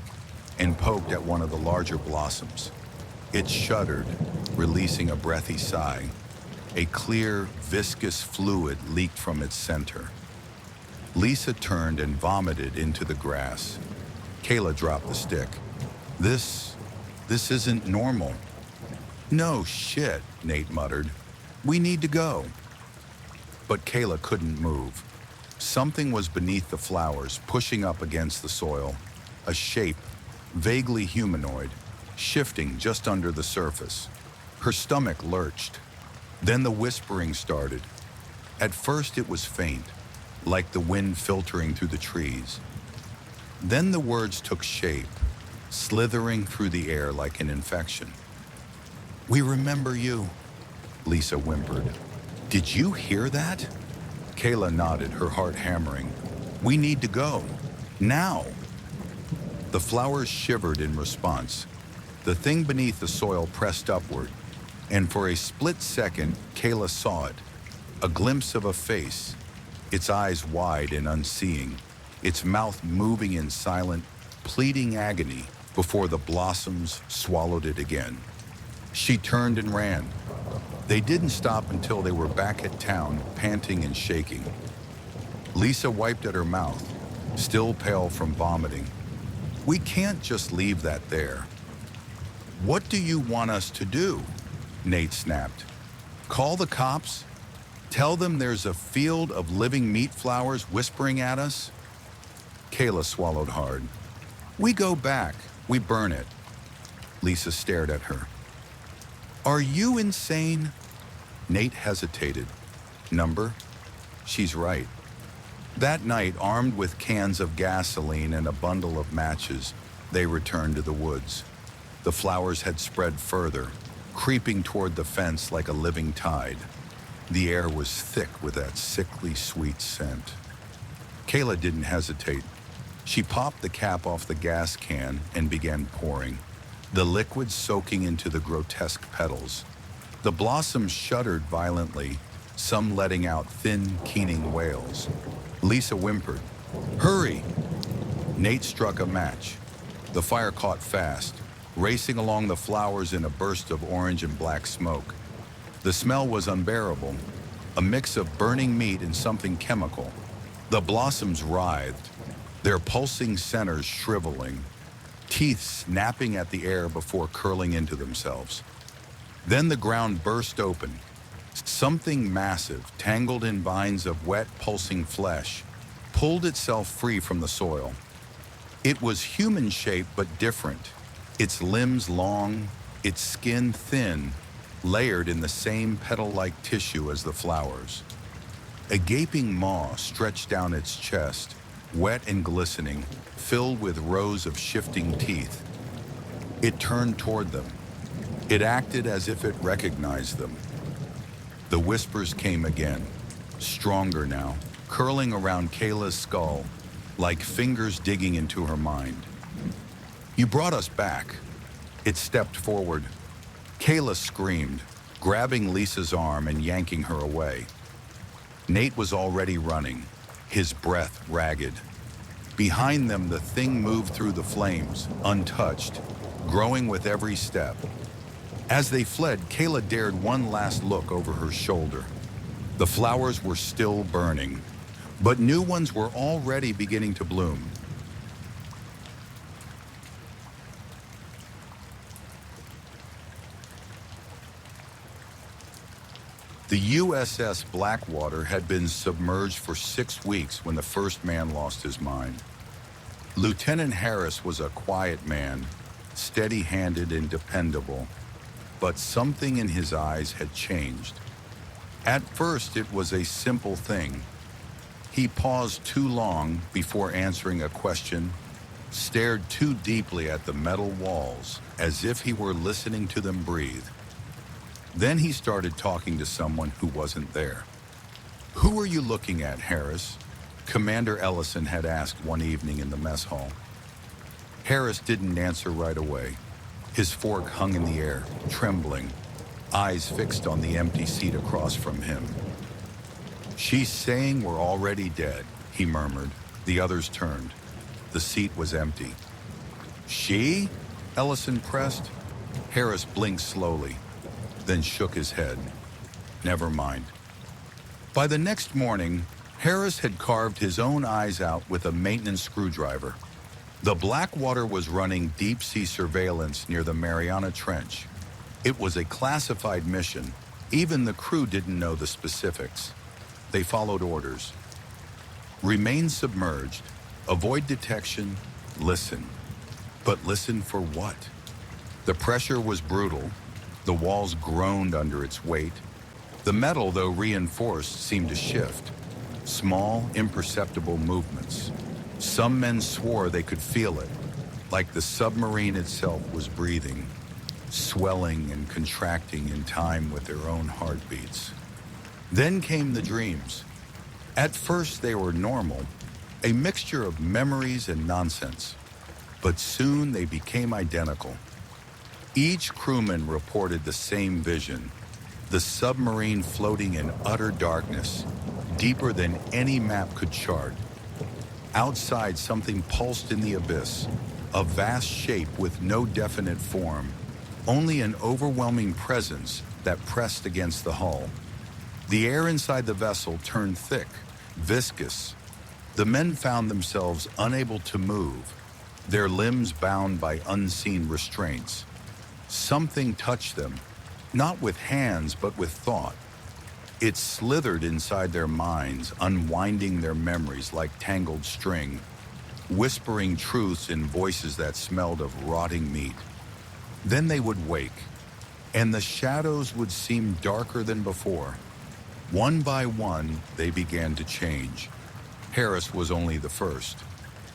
and poked at one of the larger blossoms. It shuddered, releasing a breathy sigh. A clear, viscous fluid leaked from its center. Lisa turned and vomited into the grass. Kayla dropped the stick. This isn't normal. No shit, Nate muttered. We need to go. But Kayla couldn't move. Something was beneath the flowers, pushing up against the soil. A shape, vaguely humanoid, shifting just under the surface. Her stomach lurched. Then the whispering started. At first it was faint, like the wind filtering through the trees. Then the words took shape, slithering through the air like an infection. We remember you, Lisa whimpered. Did you hear that? Kayla nodded, her heart hammering. We need to go. Now. The flowers shivered in response. The thing beneath the soil pressed upward, and for a split second, Kayla saw it. A glimpse of a face, its eyes wide and unseeing, its mouth moving in silent, pleading agony before the blossoms swallowed it again. She turned and ran. They didn't stop until they were back at town, panting and shaking. Lisa wiped at her mouth, still pale from vomiting. We can't just leave that there. What do you want us to do? Nate snapped. Call the cops? Tell them there's a field of living meat flowers whispering at us? Kayla swallowed hard. We go back. We burn it. Lisa stared at her. Are you insane? Nate hesitated. Number? She's right. That night, armed with cans of gasoline and a bundle of matches, they returned to the woods. The flowers had spread further, creeping toward the fence like a living tide. The air was thick with that sickly sweet scent. Kayla didn't hesitate. She popped the cap off the gas can and began pouring, the liquid soaking into the grotesque petals. The blossoms shuddered violently, some letting out thin, keening wails. Lisa whimpered, "Hurry!" Nate struck a match. The fire caught fast, racing along the flowers in a burst of orange and black smoke. The smell was unbearable, a mix of burning meat and something chemical. The blossoms writhed, their pulsing centers shriveling, teeth snapping at the air before curling into themselves. Then the ground burst open. Something massive, tangled in vines of wet, pulsing flesh, pulled itself free from the soil. It was human-shaped but different, its limbs long, its skin thin, layered in the same petal-like tissue as the flowers. A gaping maw stretched down its chest, wet and glistening, filled with rows of shifting teeth. It turned toward them. It acted as if it recognized them. The whispers came again, stronger now, curling around Kayla's skull, like fingers digging into her mind. "You brought us back." It stepped forward. Kayla screamed, grabbing Lisa's arm and yanking her away. Nate was already running, his breath ragged. Behind them, the thing moved through the flames, untouched, growing with every step. As they fled, Kayla dared one last look over her shoulder. The flowers were still burning, but new ones were already beginning to bloom. The USS Blackwater had been submerged for 6 weeks when the first man lost his mind. Lieutenant Harris was a quiet man, steady-handed and dependable, but something in his eyes had changed. At first, it was a simple thing. He paused too long before answering a question, stared too deeply at the metal walls, as if he were listening to them breathe. Then he started talking to someone who wasn't there. "Who are you looking at, Harris?" Commander Ellison had asked one evening in the mess hall. Harris didn't answer right away. His fork hung in the air, trembling, eyes fixed on the empty seat across from him. "She's saying we're already dead," he murmured. The others turned. The seat was empty. "She?" Ellison pressed. Harris blinked slowly, then shook his head. "Never mind." By the next morning, Harris had carved his own eyes out with a maintenance screwdriver. The Blackwater was running deep-sea surveillance near the Mariana Trench. It was a classified mission. Even the crew didn't know the specifics. They followed orders. Remain submerged, avoid detection, listen. But listen for what? The pressure was brutal. The walls groaned under its weight. The metal, though reinforced, seemed to shift. Small, imperceptible movements. Some men swore they could feel it, like the submarine itself was breathing, swelling and contracting in time with their own heartbeats. Then came the dreams. At first they were normal, a mixture of memories and nonsense. But soon they became identical. Each crewman reported the same vision, the submarine floating in utter darkness, deeper than any map could chart. Outside, something pulsed in the abyss, a vast shape with no definite form, only an overwhelming presence that pressed against the hull. The air inside the vessel turned thick, viscous. The men found themselves unable to move, their limbs bound by unseen restraints. Something touched them, not with hands but with thought. It slithered inside their minds, unwinding their memories like tangled string, whispering truths in voices that smelled of rotting meat. Then they would wake, and the shadows would seem darker than before. One by one, they began to change. Harris was only the first.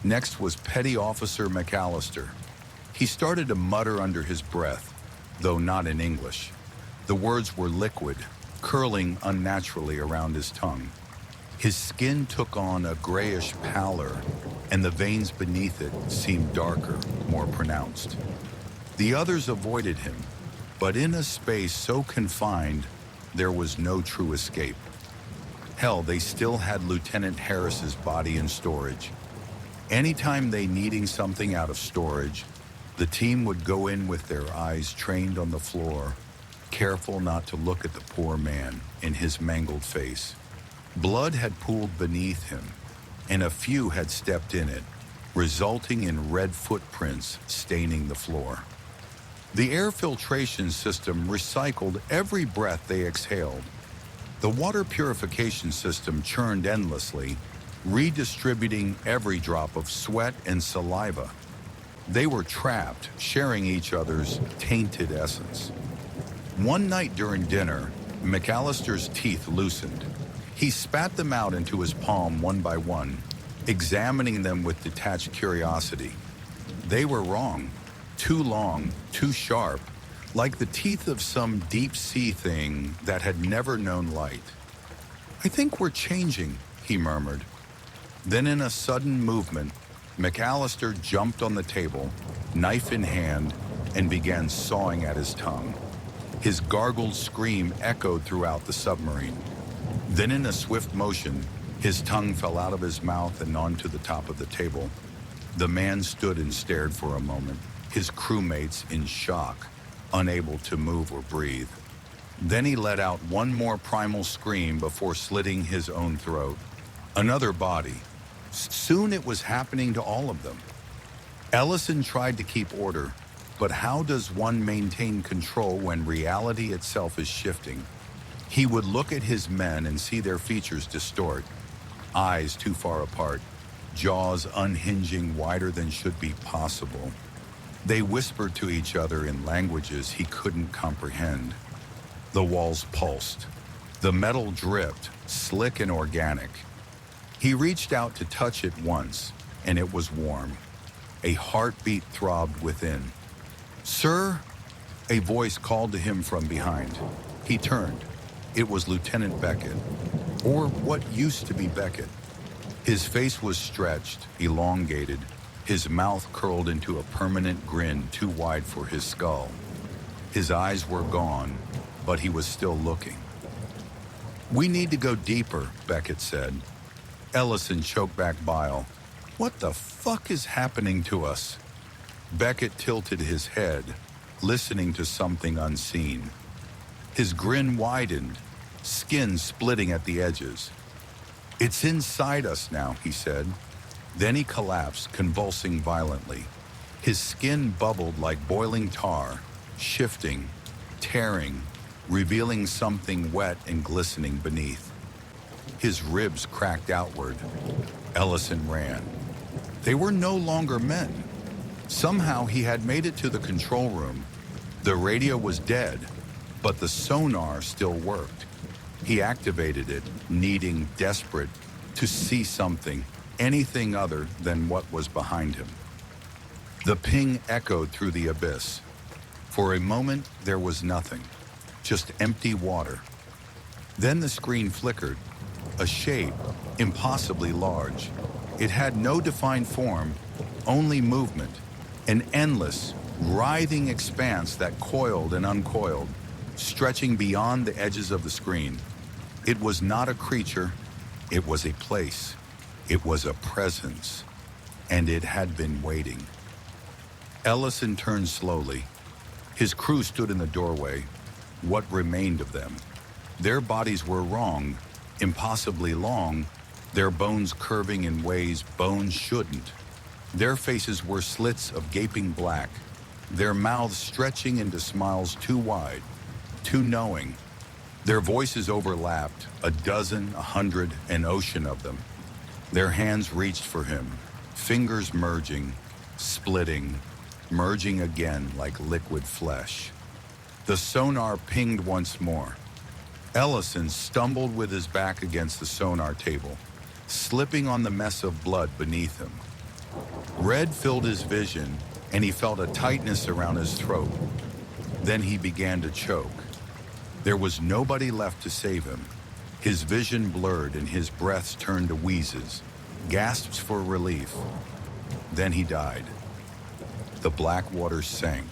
Next was Petty Officer McAllister. He started to mutter under his breath, though not in English. The words were liquid, curling unnaturally around his tongue. His skin took on a grayish pallor, and the veins beneath it seemed darker, more pronounced. The others avoided him, but in a space so confined, there was no true escape. Hell, they still had Lieutenant Harris's body in storage. Anytime they needing something out of storage, The team would go in with their eyes trained on the floor, careful not to look at the poor man in his mangled face. Blood had pooled beneath him, and a few had stepped in it, resulting in red footprints staining the floor. The air filtration system recycled every breath they exhaled. The water purification system churned endlessly, redistributing every drop of sweat and saliva. They were trapped, sharing each other's tainted essence. One night during dinner, McAllister's teeth loosened. He spat them out into his palm one by one, examining them with detached curiosity. They were wrong. Too long, too sharp, like the teeth of some deep-sea thing that had never known light. "I think we're changing," he murmured. Then in a sudden movement, McAllister jumped on the table, knife in hand, and began sawing at his tongue. His gargled scream echoed throughout the submarine. Then in a swift motion, his tongue fell out of his mouth and onto the top of the table. The man stood and stared for a moment, his crewmates in shock, unable to move or breathe. Then he let out one more primal scream before slitting his own throat. Another body. Soon it was happening to all of them. Ellison tried to keep order, but how does one maintain control when reality itself is shifting? He would look at his men and see their features distort, eyes too far apart, jaws unhinging wider than should be possible. They whispered to each other in languages he couldn't comprehend. The walls pulsed. The metal dripped, slick and organic. He reached out to touch it once, and it was warm. A heartbeat throbbed within. "Sir?" A voice called to him from behind. He turned. It was Lieutenant Beckett, or what used to be Beckett. His face was stretched, elongated, his mouth curled into a permanent grin too wide for his skull. His eyes were gone, but he was still looking. "We need to go deeper," Beckett said. Ellison choked back bile. "What the fuck is happening to us?" Beckett tilted his head, listening to something unseen. His grin widened, skin splitting at the edges. "It's inside us now," he said. Then he collapsed, convulsing violently. His skin bubbled like boiling tar, shifting, tearing, revealing something wet and glistening beneath. His ribs cracked outward. Ellison ran. They were no longer men. Somehow he had made it to the control room. The radio was dead, but the sonar still worked. He activated it, needing, desperate, to see something, anything other than what was behind him. The ping echoed through the abyss. For a moment, there was nothing, just empty water. Then the screen flickered, a shape, impossibly large. It had no defined form, only movement, an endless, writhing expanse that coiled and uncoiled, stretching beyond the edges of the screen. It was not a creature, it was a place, it was a presence, and it had been waiting. Ellison turned slowly. His crew stood in the doorway, what remained of them. Their bodies were wrong, impossibly long, their bones curving in ways bones shouldn't. Their faces were slits of gaping black, their mouths stretching into smiles too wide, too knowing. Their voices overlapped, a dozen, 100, an ocean of them. Their hands reached for him, fingers merging, splitting, merging again like liquid flesh. The sonar pinged once more. Ellison stumbled with his back against the sonar table, slipping on the mess of blood beneath him. Red filled his vision, and he felt a tightness around his throat. Then he began to choke. There was nobody left to save him. His vision blurred and his breaths turned to wheezes, gasps for relief. Then he died. The black water sank.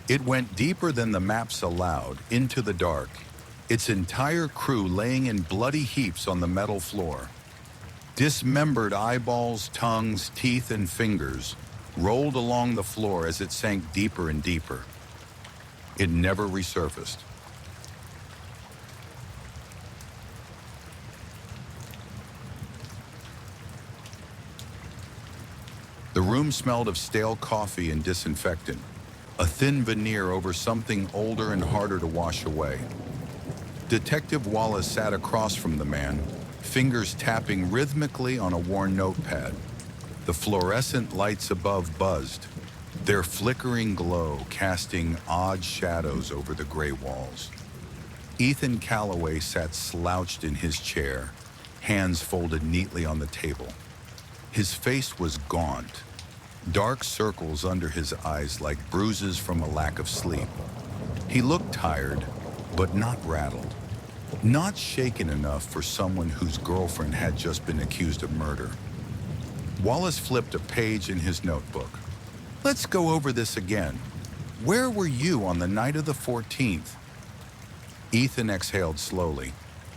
It went deeper than the maps allowed, into the dark, its entire crew laying in bloody heaps on the metal floor. Dismembered eyeballs, tongues, teeth, and fingers, rolled along the floor as it sank deeper and deeper. It never resurfaced. The room smelled of stale coffee and disinfectant, a thin veneer over something older and harder to wash away. Detective Wallace sat across from the man, fingers tapping rhythmically on a worn notepad. The fluorescent lights above buzzed, their flickering glow casting odd shadows over the gray walls. Ethan Calloway sat slouched in his chair, hands folded neatly on the table. His face was gaunt, dark circles under his eyes like bruises from a lack of sleep. He looked tired, but not rattled, not shaken enough for someone whose girlfriend had just been accused of murder. Wallace flipped a page in his notebook. Let's go over this again. Where were you on the night of the 14th? Ethan exhaled slowly.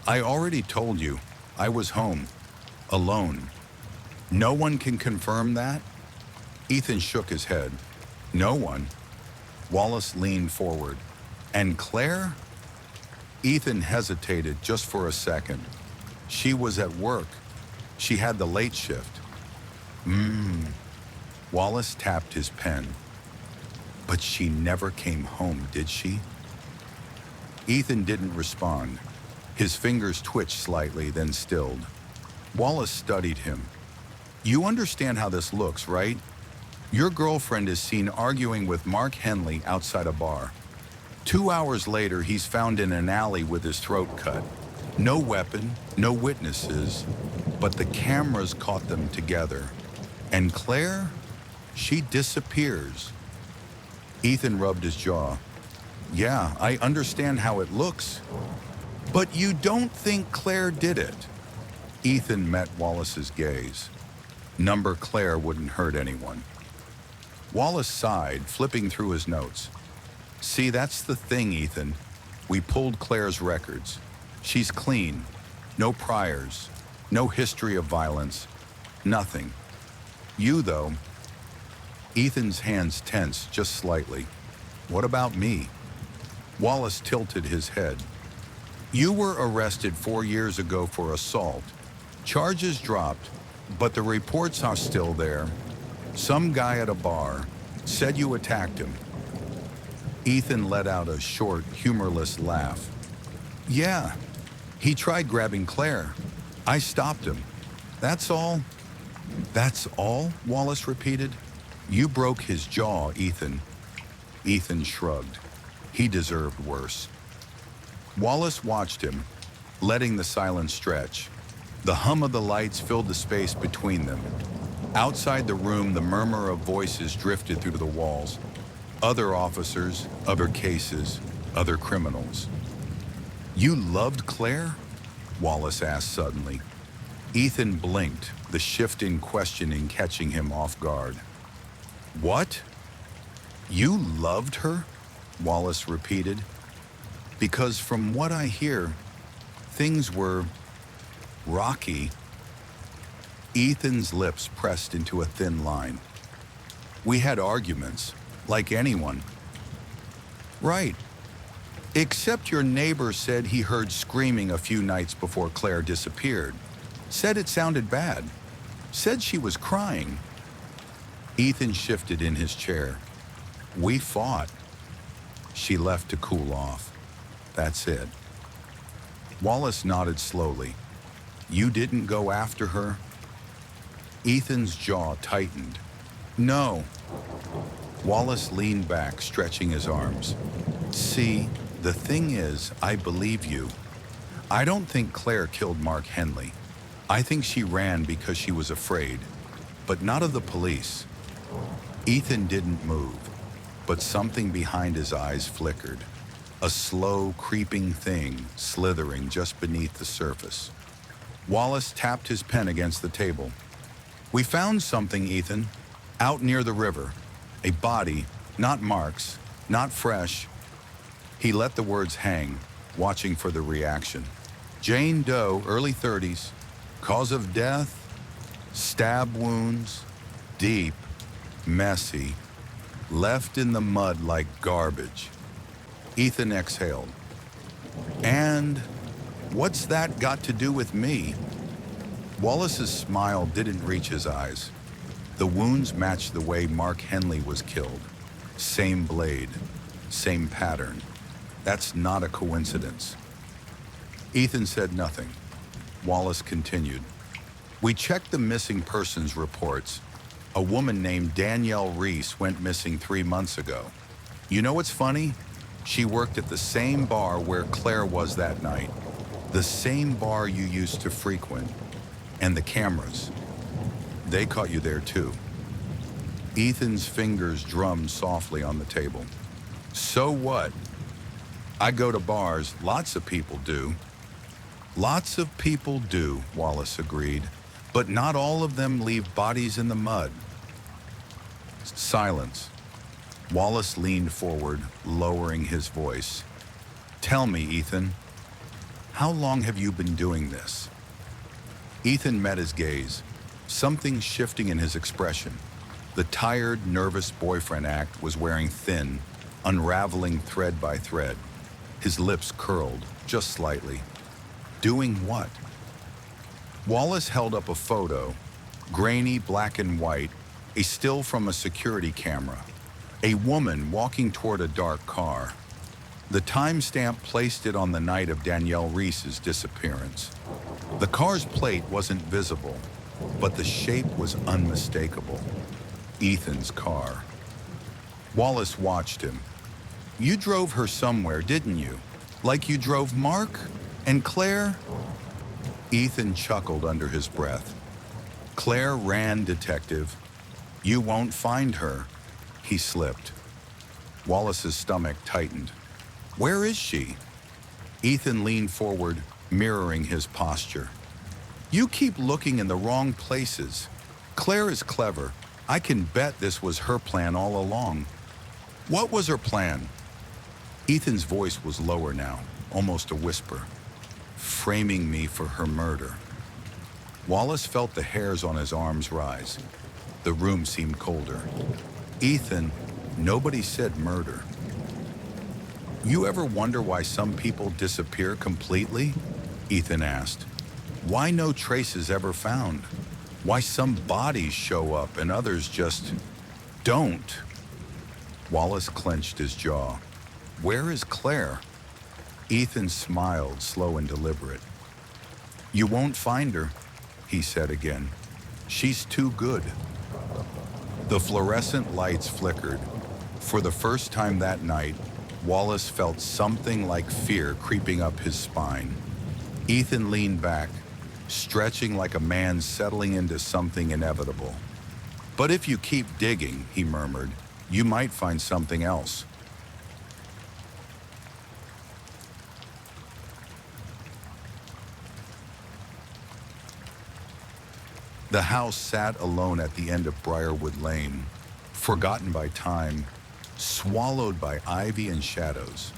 I already told you, I was home, alone. No one can confirm that? Ethan shook his head. No one. Wallace leaned forward. And Claire? Ethan hesitated just for a second. She was at work. She had the late shift. Wallace tapped his pen. But she never came home, did she? Ethan didn't respond. His fingers twitched slightly, then stilled. Wallace studied him. You understand how this looks, right? Your girlfriend is seen arguing with Mark Henley outside a bar. 2 hours later, he's found in an alley with his throat cut. No weapon, no witnesses, but the cameras caught them together. And Claire? She disappears. Ethan rubbed his jaw. Yeah, I understand how it looks. But you don't think Claire did it? Ethan met Wallace's gaze. Number Claire wouldn't hurt anyone. Wallace sighed, flipping through his notes. See, that's the thing, Ethan. We pulled Claire's records. She's clean. No priors. No history of violence. Nothing. You, though. Ethan's hands tensed just slightly. What about me? Wallace tilted his head. You were arrested 4 years ago for assault. Charges dropped, but the reports are still there. Some guy at a bar said you attacked him. Ethan let out a short, humorless laugh. Yeah, he tried grabbing Claire. I stopped him. That's all. That's all? Wallace repeated. You broke his jaw, Ethan. Ethan shrugged. He deserved worse. Wallace watched him, letting the silence stretch. The hum of the lights filled the space between them. Outside the room, the murmur of voices drifted through the walls. Other officers, other cases, other criminals. You loved Claire? Wallace asked suddenly. Ethan blinked, the shift in questioning catching him off guard. What? You loved her? Wallace repeated. Because from what I hear, things were rocky. Ethan's lips pressed into a thin line. We had arguments, like anyone. Right. Except your neighbor said he heard screaming a few nights before Claire disappeared. Said it sounded bad. Said she was crying. Ethan shifted in his chair. We fought. She left to cool off. That's it. Wallace nodded slowly. You didn't go after her? Ethan's jaw tightened. No. Wallace leaned back, stretching his arms. See, the thing is, I believe you. I don't think Claire killed Mark Henley. I think she ran because she was afraid, but not of the police. Ethan didn't move, but something behind his eyes flickered. A slow, creeping thing slithering just beneath the surface. Wallace tapped his pen against the table. We found something, Ethan, out near the river. A body, not Mark's, not fresh. He let the words hang, watching for the reaction. Jane Doe, early 30s. Cause of death? Stab wounds? Deep. messy, left in the mud like garbage. Ethan exhaled. And what's that got to do with me? Wallace's smile didn't reach his eyes. The wounds matched the way Mark Henley was killed. Same blade, same pattern. That's not a coincidence. Ethan said nothing. Wallace continued. We checked the missing persons reports. A woman named Danielle Reese went missing 3 months ago. You know what's funny? She worked at the same bar where Claire was that night. The same bar you used to frequent. And the cameras. They caught you there too. Ethan's fingers drummed softly on the table. So what? I go to bars, lots of people do. Lots of people do, Wallace agreed, but not all of them leave bodies in the mud. Silence. Wallace leaned forward, lowering his voice. Tell me, Ethan, how long have you been doing this? Ethan met his gaze, something shifting in his expression. The tired, nervous boyfriend act was wearing thin, unraveling thread by thread. His lips curled, just slightly. Doing what? Wallace held up a photo, grainy black and white, a still from a security camera. A woman walking toward a dark car. The timestamp placed it on the night of Danielle Reese's disappearance. The car's plate wasn't visible, but the shape was unmistakable. Ethan's car. Wallace watched him. You drove her somewhere, didn't you? Like you drove Mark and Claire? Ethan chuckled under his breath. Claire ran, detective. You won't find her. He slipped. Wallace's stomach tightened. Where is she? Ethan leaned forward, mirroring his posture. You keep looking in the wrong places. Claire is clever. I can bet this was her plan all along. What was her plan? Ethan's voice was lower now, almost a whisper. Framing me for her murder. Wallace felt the hairs on his arms rise. The room seemed colder. Ethan, nobody said murder. You ever wonder why some people disappear completely? Ethan asked. Why no traces ever found? Why some bodies show up and others just don't? Wallace clenched his jaw. Where is Claire? Ethan smiled, slow and deliberate. You won't find her, he said again. She's too good. The fluorescent lights flickered. For the first time that night, Wallace felt something like fear creeping up his spine. Ethan leaned back, stretching like a man settling into something inevitable. But if you keep digging, he murmured, you might find something else. The house sat alone at the end of Briarwood Lane, forgotten by time, swallowed by ivy and shadows.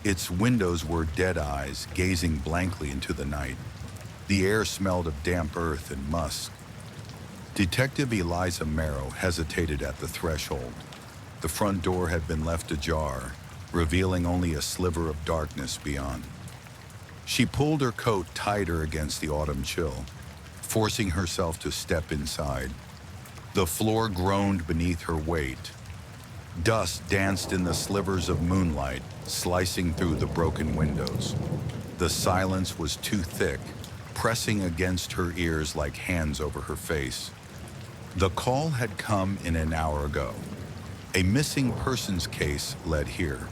Its windows were dead eyes gazing blankly into the night. The air smelled of damp earth and musk. Detective Eliza Merrow hesitated at the threshold. The front door had been left ajar, revealing only a sliver of darkness beyond. She pulled her coat tighter against the autumn chill, forcing herself to step inside. The floor groaned beneath her weight. Dust danced in the slivers of moonlight, slicing through the broken windows. The silence was too thick, pressing against her ears like hands over her face. The call had come in an hour ago. A missing persons case led here.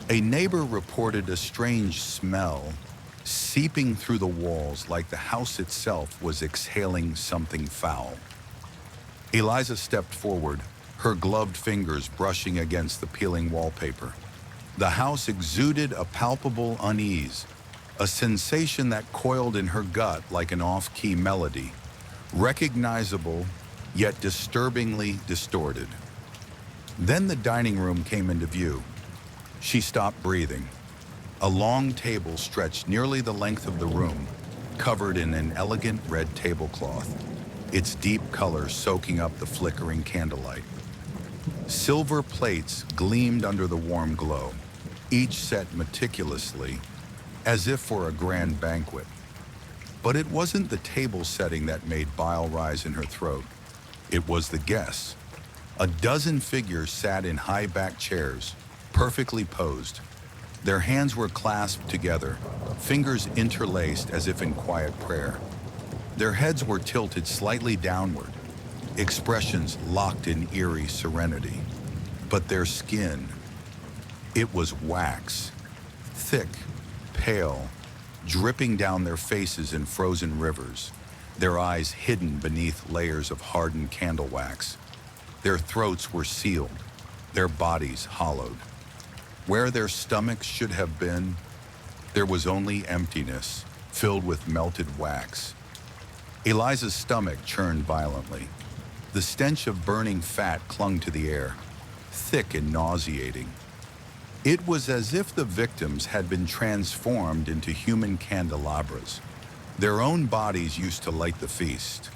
A neighbor reported a strange smell seeping through the walls like the house itself was exhaling something foul. Eliza stepped forward, her gloved fingers brushing against the peeling wallpaper. The house exuded a palpable unease, a sensation that coiled in her gut like an off-key melody, recognizable yet disturbingly distorted. Then the dining room came into view. She stopped breathing. A long table stretched nearly the length of the room, covered in an elegant red tablecloth. its deep color soaking up the flickering candlelight. Silver plates gleamed under the warm glow, each set meticulously, as if for a grand banquet. But it wasn't the table setting that made bile rise in her throat. It was the guests. A dozen figures sat in high-backed chairs, perfectly posed. Their hands were clasped together, fingers interlaced as if in quiet prayer. Their heads were tilted slightly downward, expressions locked in eerie serenity. But their skin, it was wax, thick, pale, dripping down their faces in frozen rivers, their eyes hidden beneath layers of hardened candle wax. Their throats were sealed, their bodies hollowed. Where their stomachs should have been, there was only emptiness, filled with melted wax. Eliza's stomach churned violently. The stench of burning fat clung to the air, thick and nauseating. It was as if the victims had been transformed into human candelabras. Their own bodies used to light the feast.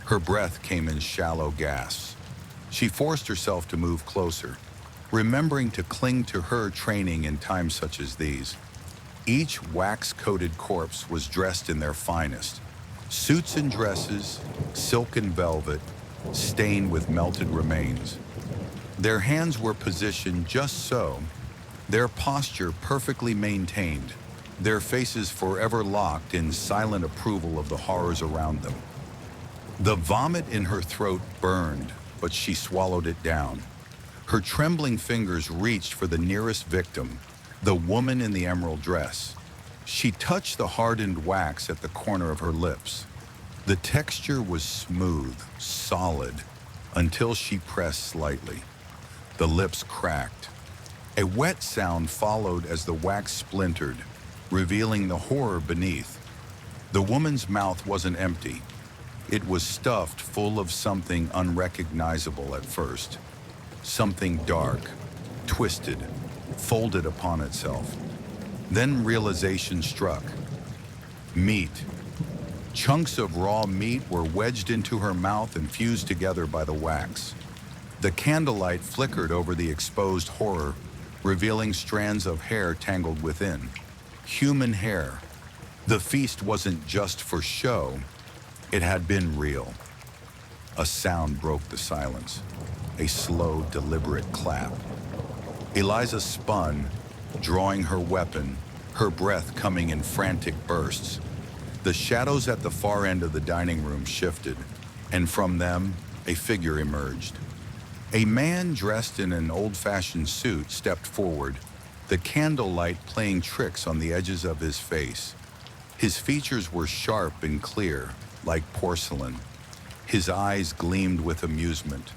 Her breath came in shallow gasps. She forced herself to move closer, remembering to cling to her training in times such as these. Each wax-coated corpse was dressed in their finest. Suits and dresses, silk and velvet, stained with melted remains. Their hands were positioned just so, their posture perfectly maintained, their faces forever locked in silent approval of the horrors around them. The vomit in her throat burned, but she swallowed it down. Her trembling fingers reached for the nearest victim, the woman in the emerald dress. She touched the hardened wax at the corner of her lips. The texture was smooth, solid, until she pressed slightly. The lips cracked. A wet sound followed as the wax splintered, revealing the horror beneath. The woman's mouth wasn't empty. It was stuffed full of something unrecognizable at first. Something dark, twisted, folded upon itself. Then realization struck. Meat. Chunks of raw meat were wedged into her mouth and fused together by the wax. The candlelight flickered over the exposed horror, revealing strands of hair tangled within. Human hair. The feast wasn't just for show. It had been real. A sound broke the silence. A slow, deliberate clap. Eliza spun, drawing her weapon, her breath coming in frantic bursts. The shadows at the far end of the dining room shifted, and from them, a figure emerged. A man dressed in an old-fashioned suit stepped forward, the candlelight playing tricks on the edges of his face. His features were sharp and clear, like porcelain. His eyes gleamed with amusement.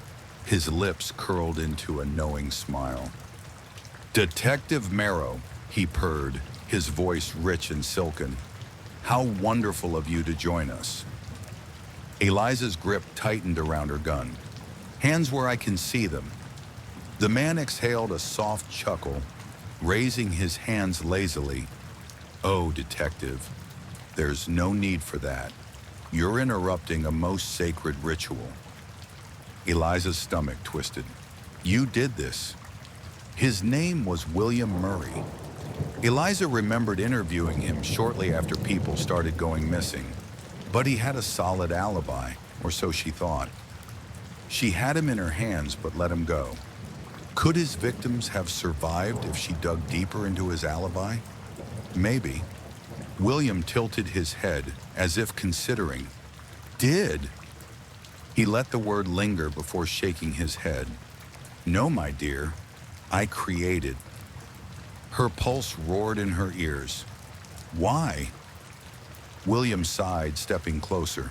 His lips curled into a knowing smile. "Detective Marrow," he purred, his voice rich and silken. "How wonderful of you to join us." Eliza's grip tightened around her gun. "Hands where I can see them." The man exhaled a soft chuckle, raising his hands lazily. "Oh, detective, there's no need for that. You're interrupting a most sacred ritual." Eliza's stomach twisted. "You did this." His name was William Murray. Eliza remembered interviewing him shortly after people started going missing, but he had a solid alibi, or so she thought. She had him in her hands but let him go. Could his victims have survived if she dug deeper into his alibi? Maybe. William tilted his head as if considering. "Did?" He let the word linger before shaking his head. "No, my dear, I created." Her pulse roared in her ears. "Why?" William sighed, stepping closer.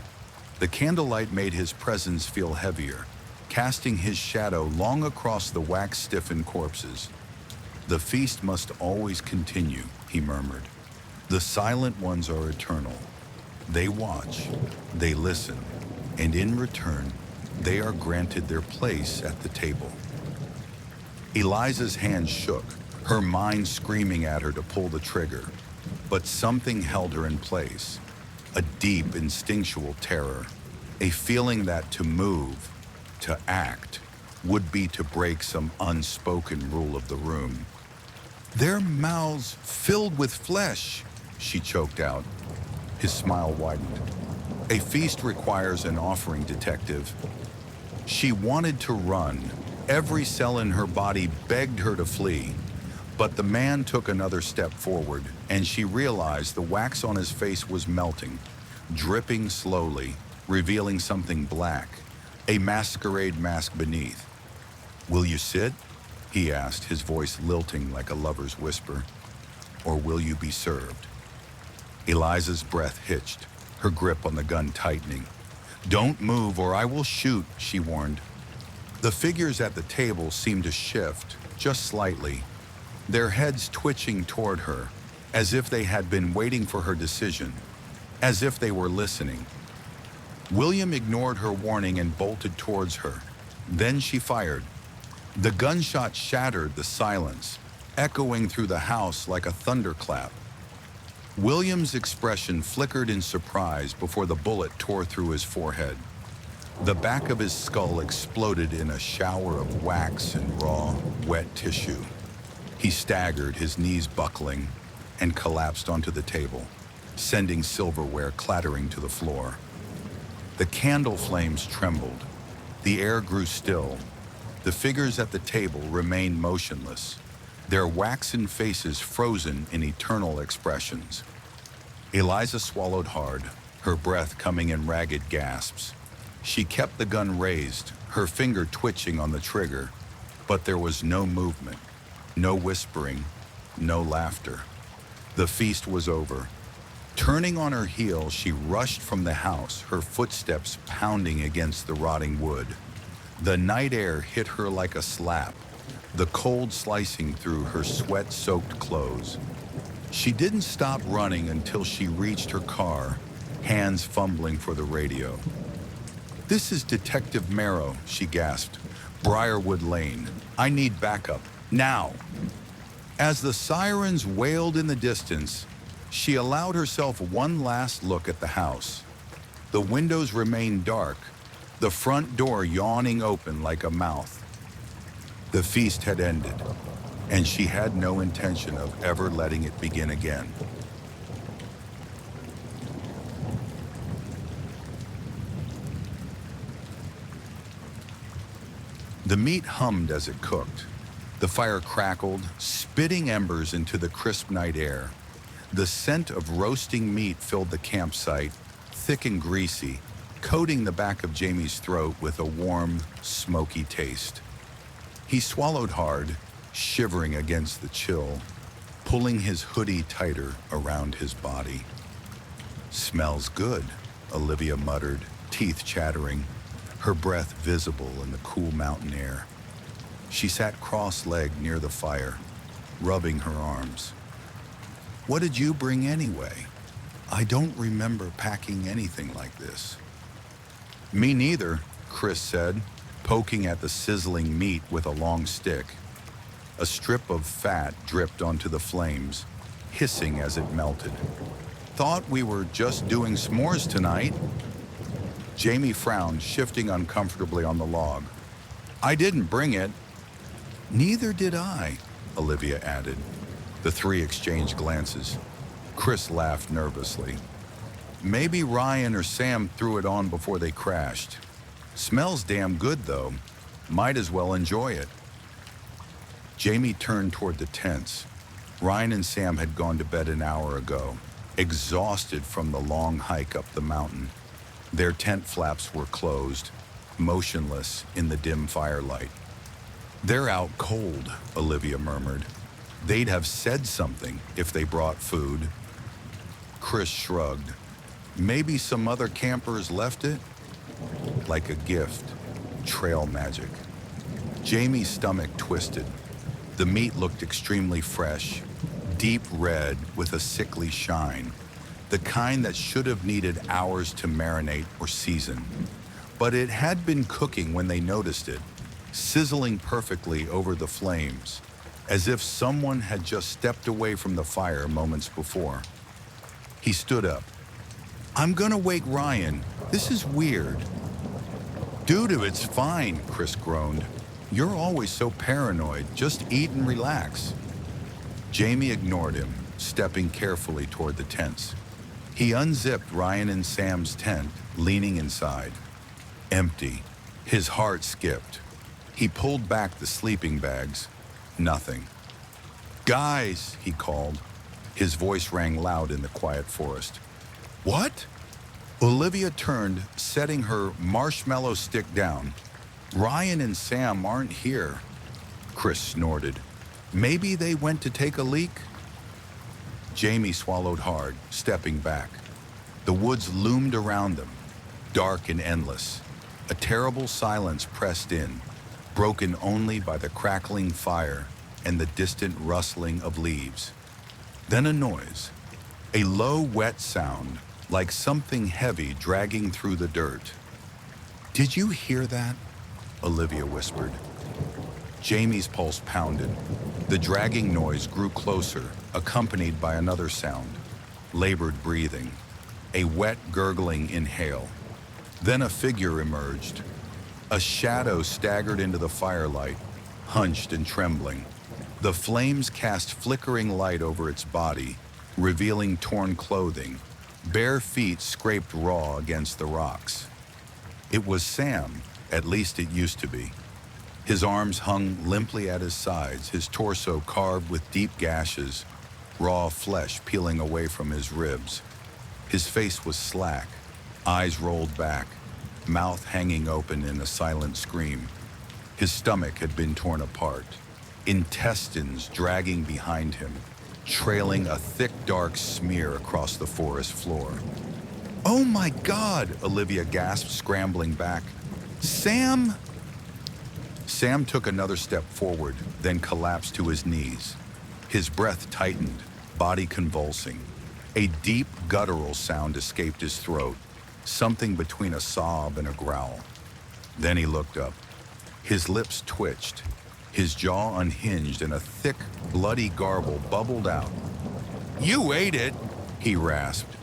The candlelight made his presence feel heavier, casting his shadow long across the wax-stiffened corpses. "The feast must always continue," he murmured. "The silent ones are eternal. They watch, they listen, and in return, they are granted their place at the table." Eliza's hands shook, her mind screaming at her to pull the trigger. But something held her in place, a deep, instinctual terror. a feeling that to move, to act, would be to break some unspoken rule of the room. "Their mouths filled with flesh," she choked out. His smile widened. "A feast requires an offering, detective." She wanted to run. Every cell in her body begged her to flee. But the man took another step forward, and she realized the wax on his face was melting, dripping slowly, revealing something black, a masquerade mask beneath. "Will you sit?" he asked, his voice lilting like a lover's whisper. "Or will you be served?" Eliza's breath hitched, her grip on the gun tightening. "Don't move or I will shoot," she warned. The figures at the table seemed to shift, just slightly, their heads twitching toward her, as if they had been waiting for her decision, as if they were listening. William ignored her warning and bolted towards her. Then she fired. The gunshot shattered the silence, echoing through the house like a thunderclap. William's expression flickered in surprise before the bullet tore through his forehead. The back of his skull exploded in a shower of wax and raw, wet tissue. He staggered, his knees buckling, and collapsed onto the table, sending silverware clattering to the floor. The candle flames trembled. The air grew still. The figures at the table remained motionless, their waxen faces frozen in eternal expressions. Eliza swallowed hard, her breath coming in ragged gasps. She kept the gun raised, her finger twitching on the trigger, but there was no movement, no whispering, no laughter. The feast was over. Turning on her heel, she rushed from the house, her footsteps pounding against the rotting wood. The night air hit her like a slap, the cold slicing through her sweat-soaked clothes. She didn't stop running until she reached her car, hands fumbling for the radio. "This is Detective Marrow," she gasped. "Briarwood Lane. I need backup. Now!" As the sirens wailed in the distance, she allowed herself one last look at the house. The windows remained dark, the front door yawning open like a mouth. The feast had ended, and she had no intention of ever letting it begin again. The meat hummed as it cooked. The fire crackled, spitting embers into the crisp night air. The scent of roasting meat filled the campsite, thick and greasy, coating the back of Jamie's throat with a warm, smoky taste. He swallowed hard, shivering against the chill, pulling his hoodie tighter around his body. "Smells good," Olivia muttered, teeth chattering, her breath visible in the cool mountain air. She sat cross-legged near the fire, rubbing her arms. "What did you bring anyway? I don't remember packing anything like this." "Me neither," Chris said, poking at the sizzling meat with a long stick. A strip of fat dripped onto the flames, hissing as it melted. "Thought we were just doing s'mores tonight." Jamie frowned, shifting uncomfortably on the log. "I didn't bring it." "Neither did I," Olivia added. The three exchanged glances. Chris laughed nervously. "Maybe Ryan or Sam threw it on before they crashed. Smells damn good, though. Might as well enjoy it." Jamie turned toward the tents. Ryan and Sam had gone to bed an hour ago, exhausted from the long hike up the mountain. Their tent flaps were closed, motionless in the dim firelight. "They're out cold," Olivia murmured. "They'd have said something if they brought food." Chris shrugged. "Maybe some other campers left it?" Like a gift. Trail magic. Jamie's stomach twisted. The meat looked extremely fresh, deep red with a sickly shine, the kind that should have needed hours to marinate or season. But it had been cooking when they noticed it, sizzling perfectly over the flames, as if someone had just stepped away from the fire moments before. He stood up. "I'm gonna wake Ryan. This is weird. Dude, it's fine, Chris groaned. You're always so paranoid. Just eat and relax. Jamie ignored him, stepping carefully toward the tents. He unzipped Ryan and Sam's tent, leaning inside. Empty. His heart skipped. He pulled back the sleeping bags. Nothing. Guys, he called. His voice rang loud in the quiet forest. What? Olivia turned, setting her marshmallow stick down. Ryan and Sam aren't here. Chris snorted. Maybe they went to take a leak? Jamie swallowed hard, stepping back. The woods loomed around them, dark and endless. A terrible silence pressed in, broken only by the crackling fire and the distant rustling of leaves. Then a noise, a low, wet sound, like something heavy dragging through the dirt. Did you hear that? Olivia whispered. Jamie's pulse pounded. The dragging noise grew closer, accompanied by another sound, labored breathing, a wet, gurgling inhale. Then a figure emerged. A shadow staggered into the firelight, hunched and trembling. The flames cast flickering light over its body, revealing torn clothing. Bare feet scraped raw against the rocks. It was Sam, at least it used to be. His arms hung limply at his sides, his torso carved with deep gashes, raw flesh peeling away from his ribs. His face was slack, eyes rolled back, mouth hanging open in a silent scream. His stomach had been torn apart, intestines dragging behind him, trailing a thick, dark smear across the forest floor. "Oh my God!" Olivia gasped, scrambling back. "Sam!" Sam took another step forward, then collapsed to his knees. His breath tightened, body convulsing. A deep, guttural sound escaped his throat, something between a sob and a growl. Then he looked up. His lips twitched, his jaw unhinged, and a thick, bloody garble bubbled out. "You ate it!" he rasped.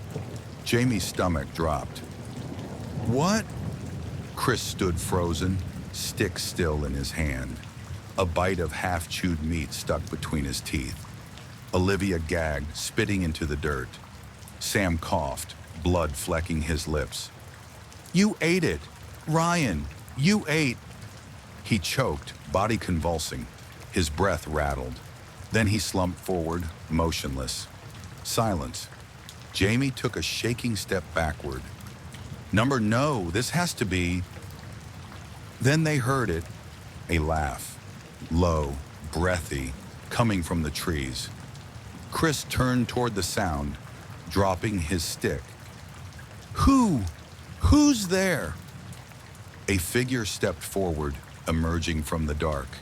Jamie's stomach dropped. "What?" Chris stood frozen, stick still in his hand. A bite of half-chewed meat stuck between his teeth. Olivia gagged, spitting into the dirt. Sam coughed, blood flecking his lips. "You ate it! Ryan, you ate!" He choked, body convulsing. His breath rattled. Then he slumped forward, motionless. Silence. Jamie took a shaking step backward. No, this has to be..." Then they heard it, a laugh, low, breathy, coming from the trees. Chris turned toward the sound, dropping his stick. Who's there?" A figure stepped forward, emerging from the dark.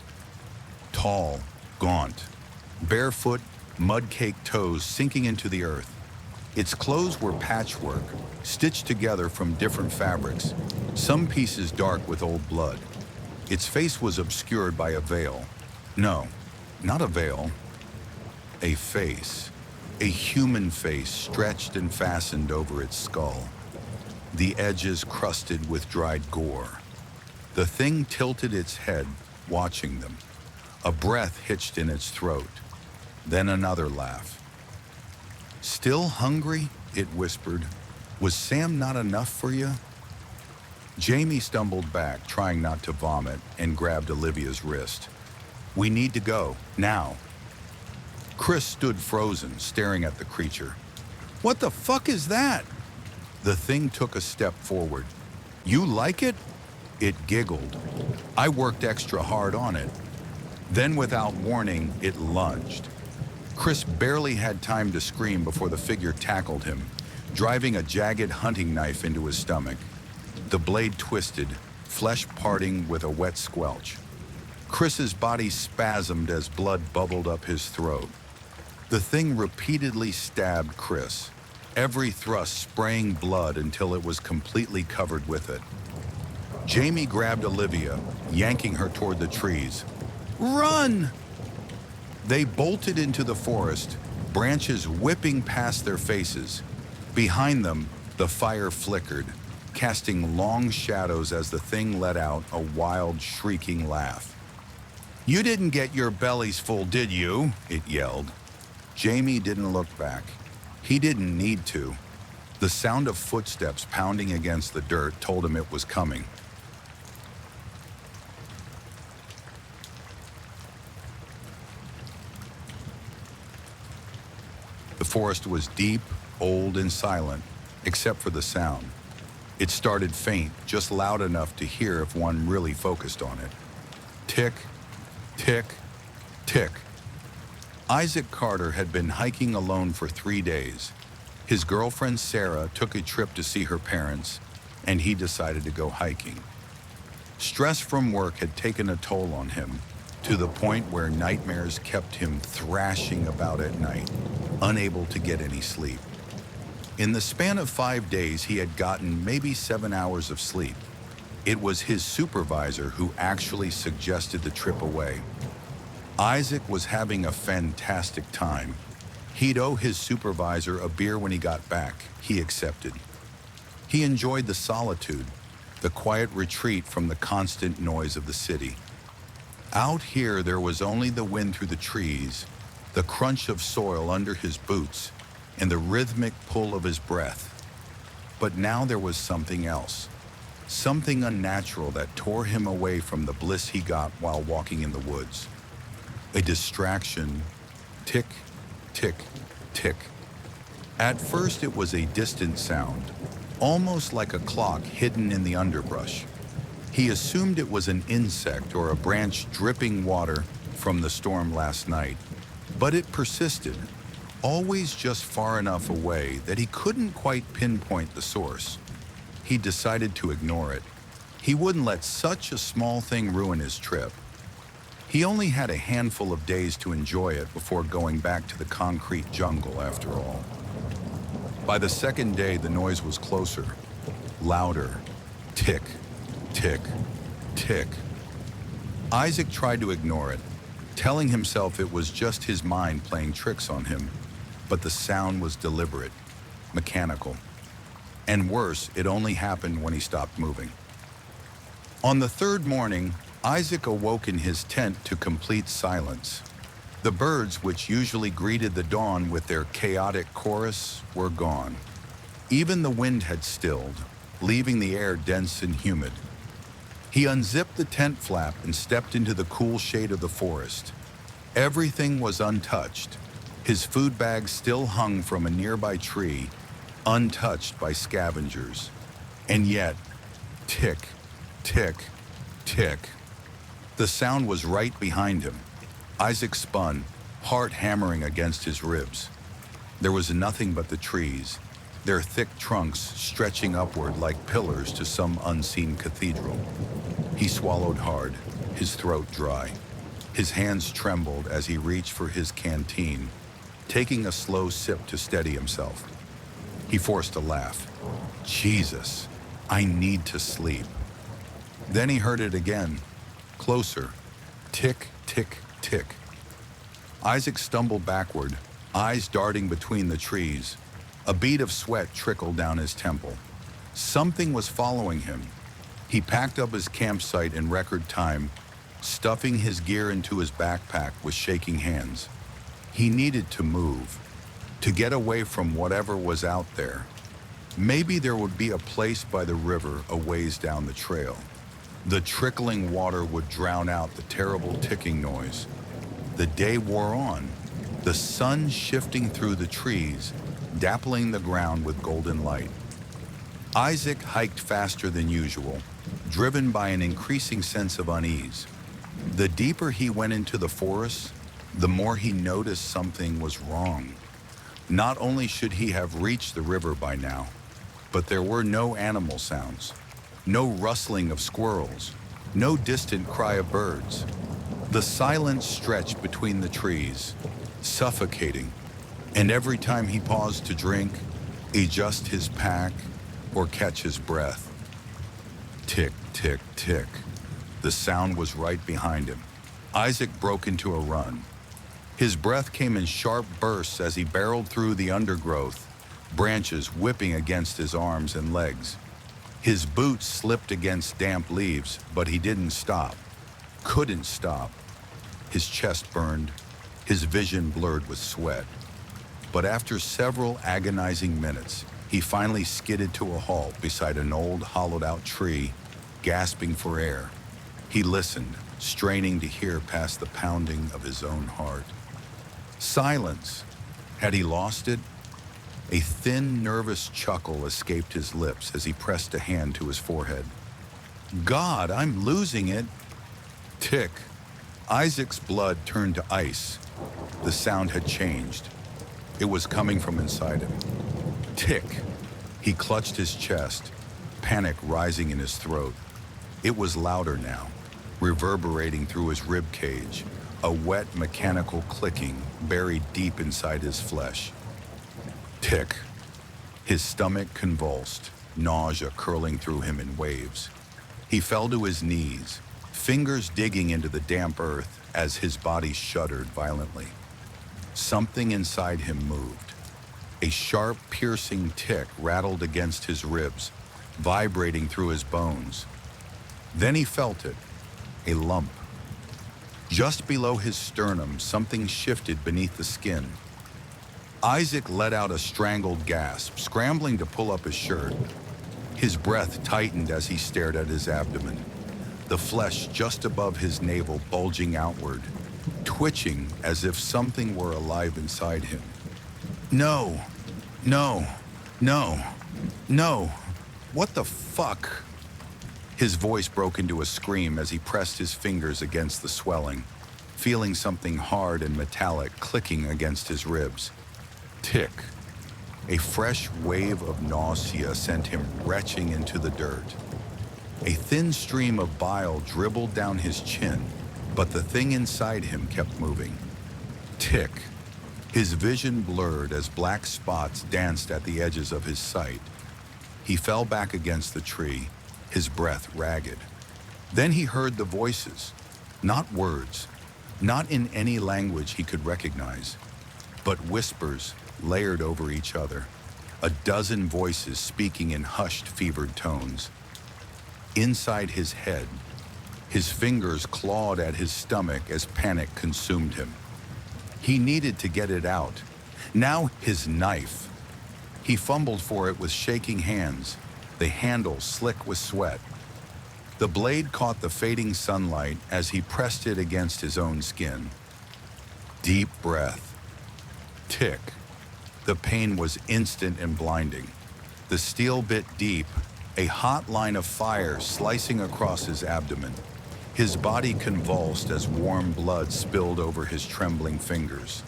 Tall, gaunt, barefoot, mud-caked toes sinking into the earth. Its clothes were patchwork, stitched together from different fabrics, some pieces dark with old blood. Its face was obscured by a veil. No, not a veil. A face. A human face stretched and fastened over its skull. The edges crusted with dried gore. The thing tilted its head, watching them. A breath hitched in its throat. Then another laugh. "Still hungry?" it whispered. "Was Sam not enough for you?" Jamie stumbled back, trying not to vomit, and grabbed Olivia's wrist. "We need to go, now." Chris stood frozen, staring at the creature. "What the fuck is that?" The thing took a step forward. "You like it?" It giggled. "I worked extra hard on it." Then, without warning, it lunged. Chris barely had time to scream before the figure tackled him, driving a jagged hunting knife into his stomach. The blade twisted, flesh parting with a wet squelch. Chris's body spasmed as blood bubbled up his throat. The thing repeatedly stabbed Chris, every thrust spraying blood until it was completely covered with it. Jamie grabbed Olivia, yanking her toward the trees. "Run!" They bolted into the forest, branches whipping past their faces. Behind them, the fire flickered, casting long shadows as the thing let out a wild, shrieking laugh. "You didn't get your bellies full, did you?" it yelled. Jamie didn't look back. He didn't need to. The sound of footsteps pounding against the dirt told him it was coming. The forest was deep, old, and silent, except for the sound. It started faint, just loud enough to hear if one really focused on it. Tick, tick, tick. Isaac Carter had been hiking alone for 3 days. His girlfriend Sarah took a trip to see her parents, and he decided to go hiking. Stress from work had taken a toll on him, to the point where nightmares kept him thrashing about at night, unable to get any sleep. In the span of 5 days, he had gotten maybe 7 hours of sleep. It was his supervisor who actually suggested the trip away. Isaac was having a fantastic time. He'd owe his supervisor a beer when he got back. He accepted. He enjoyed the solitude, the quiet retreat from the constant noise of the city. Out here, there was only the wind through the trees, the crunch of soil under his boots, and the rhythmic pull of his breath. But now there was something else, something unnatural that tore him away from the bliss he got while walking in the woods. A distraction, tick, tick, tick. At first it was a distant sound, almost like a clock hidden in the underbrush. He assumed it was an insect or a branch dripping water from the storm last night, but it persisted, always just far enough away that he couldn't quite pinpoint the source. He decided to ignore it. He wouldn't let such a small thing ruin his trip. He only had a handful of days to enjoy it before going back to the concrete jungle after all. By the second day, the noise was closer, louder. Tick, tick, tick. Isaac tried to ignore it, telling himself it was just his mind playing tricks on him, but the sound was deliberate, mechanical. And worse, it only happened when he stopped moving. On the third morning, Isaac awoke in his tent to complete silence. The birds, which usually greeted the dawn with their chaotic chorus, were gone. Even the wind had stilled, leaving the air dense and humid. He unzipped the tent flap and stepped into the cool shade of the forest. Everything was untouched. His food bag still hung from a nearby tree, untouched by scavengers. And yet, tick, tick, tick. The sound was right behind him. Isaac spun, heart hammering against his ribs. There was nothing but the trees, their thick trunks stretching upward like pillars to some unseen cathedral. He swallowed hard, his throat dry. His hands trembled as he reached for his canteen, taking a slow sip to steady himself. He forced a laugh. Jesus, I need to sleep. Then he heard it again, closer. Tick, tick, tick. Isaac stumbled backward, eyes darting between the trees. A bead of sweat trickled down his temple. Something was following him. He packed up his campsite in record time, stuffing his gear into his backpack with shaking hands. He needed to move, to get away from whatever was out there. Maybe there would be a place by the river a ways down the trail. The trickling water would drown out the terrible ticking noise. The day wore on, the sun shifting through the trees, dappling the ground with golden light. Isaac hiked faster than usual, driven by an increasing sense of unease. The deeper he went into the forest, the more he noticed something was wrong. Not only should he have reached the river by now, but there were no animal sounds, no rustling of squirrels, no distant cry of birds. The silence stretched between the trees, suffocating, and every time he paused to drink, adjust his pack, or catch his breath. Tick, tick, tick. The sound was right behind him. Isaac broke into a run. His breath came in sharp bursts as he barreled through the undergrowth, branches whipping against his arms and legs. His boots slipped against damp leaves, but he didn't stop. Couldn't stop. His chest burned, his vision blurred with sweat. But after several agonizing minutes, he finally skidded to a halt beside an old hollowed-out tree, gasping for air. He listened, straining to hear past the pounding of his own heart. Silence. Had he lost it? A thin, nervous chuckle escaped his lips as he pressed a hand to his forehead. God, I'm losing it. Tick. Isaac's blood turned to ice. The sound had changed. It was coming from inside him. Tick. He clutched his chest, panic rising in his throat. It was louder now, reverberating through his rib cage, a wet mechanical clicking buried deep inside his flesh. Tick. His stomach convulsed, nausea curling through him in waves. He fell to his knees, fingers digging into the damp earth as his body shuddered violently. Something inside him moved. A sharp, piercing tick rattled against his ribs, vibrating through his bones. Then he felt it, a lump. Just below his sternum, something shifted beneath the skin. Isaac let out a strangled gasp, scrambling to pull up his shirt. His breath tightened as he stared at his abdomen, the flesh just above his navel bulging outward, twitching as if something were alive inside him. No, no, no, no. What the fuck? His voice broke into a scream as he pressed his fingers against the swelling, feeling something hard and metallic clicking against his ribs. Tick. A fresh wave of nausea sent him retching into the dirt. A thin stream of bile dribbled down his chin, but the thing inside him kept moving. Tick. His vision blurred as black spots danced at the edges of his sight. He fell back against the tree, his breath ragged. Then he heard the voices, not words, not in any language he could recognize, but whispers layered over each other, a dozen voices speaking in hushed, fevered tones. Inside his head, his fingers clawed at his stomach as panic consumed him. He needed to get it out. Now his knife. He fumbled for it with shaking hands, the handle slick with sweat. The blade caught the fading sunlight as he pressed it against his own skin. Deep breath. Tick. The pain was instant and blinding. The steel bit deep, a hot line of fire slicing across his abdomen. His body convulsed as warm blood spilled over his trembling fingers.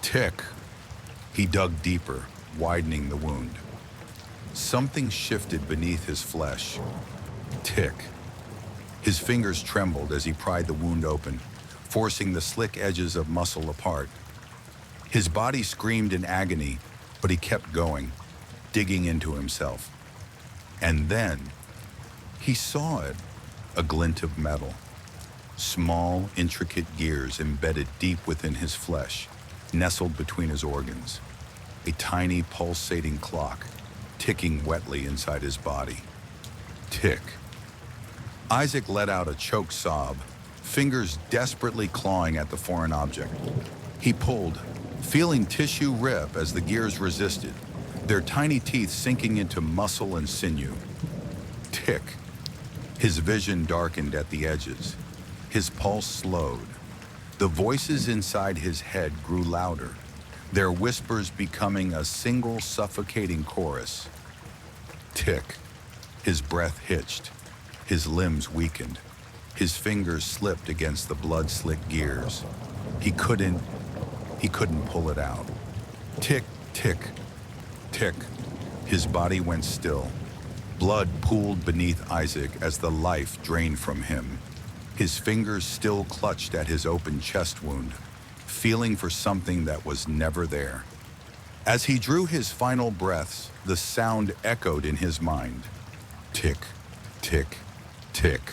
Tick. He dug deeper, widening the wound. Something shifted beneath his flesh. Tick. His fingers trembled as he pried the wound open, forcing the slick edges of muscle apart. His body screamed in agony, but he kept going, digging into himself. And then he saw it, a glint of metal. Small, intricate gears embedded deep within his flesh, nestled between his organs. A tiny, pulsating clock, ticking wetly inside his body. Tick. Isaac let out a choked sob, fingers desperately clawing at the foreign object. He pulled, feeling tissue rip as the gears resisted, their tiny teeth sinking into muscle and sinew. Tick. His vision darkened at the edges. His pulse slowed. The voices inside his head grew louder, their whispers becoming a single suffocating chorus. Tick. His breath hitched. His limbs weakened. His fingers slipped against the blood-slick gears. He couldn't pull it out. Tick, tick, tick. His body went still. Blood pooled beneath Isaac as the life drained from him. His fingers still clutched at his open chest wound, feeling for something that was never there. As he drew his final breaths, the sound echoed in his mind. Tick, tick, tick.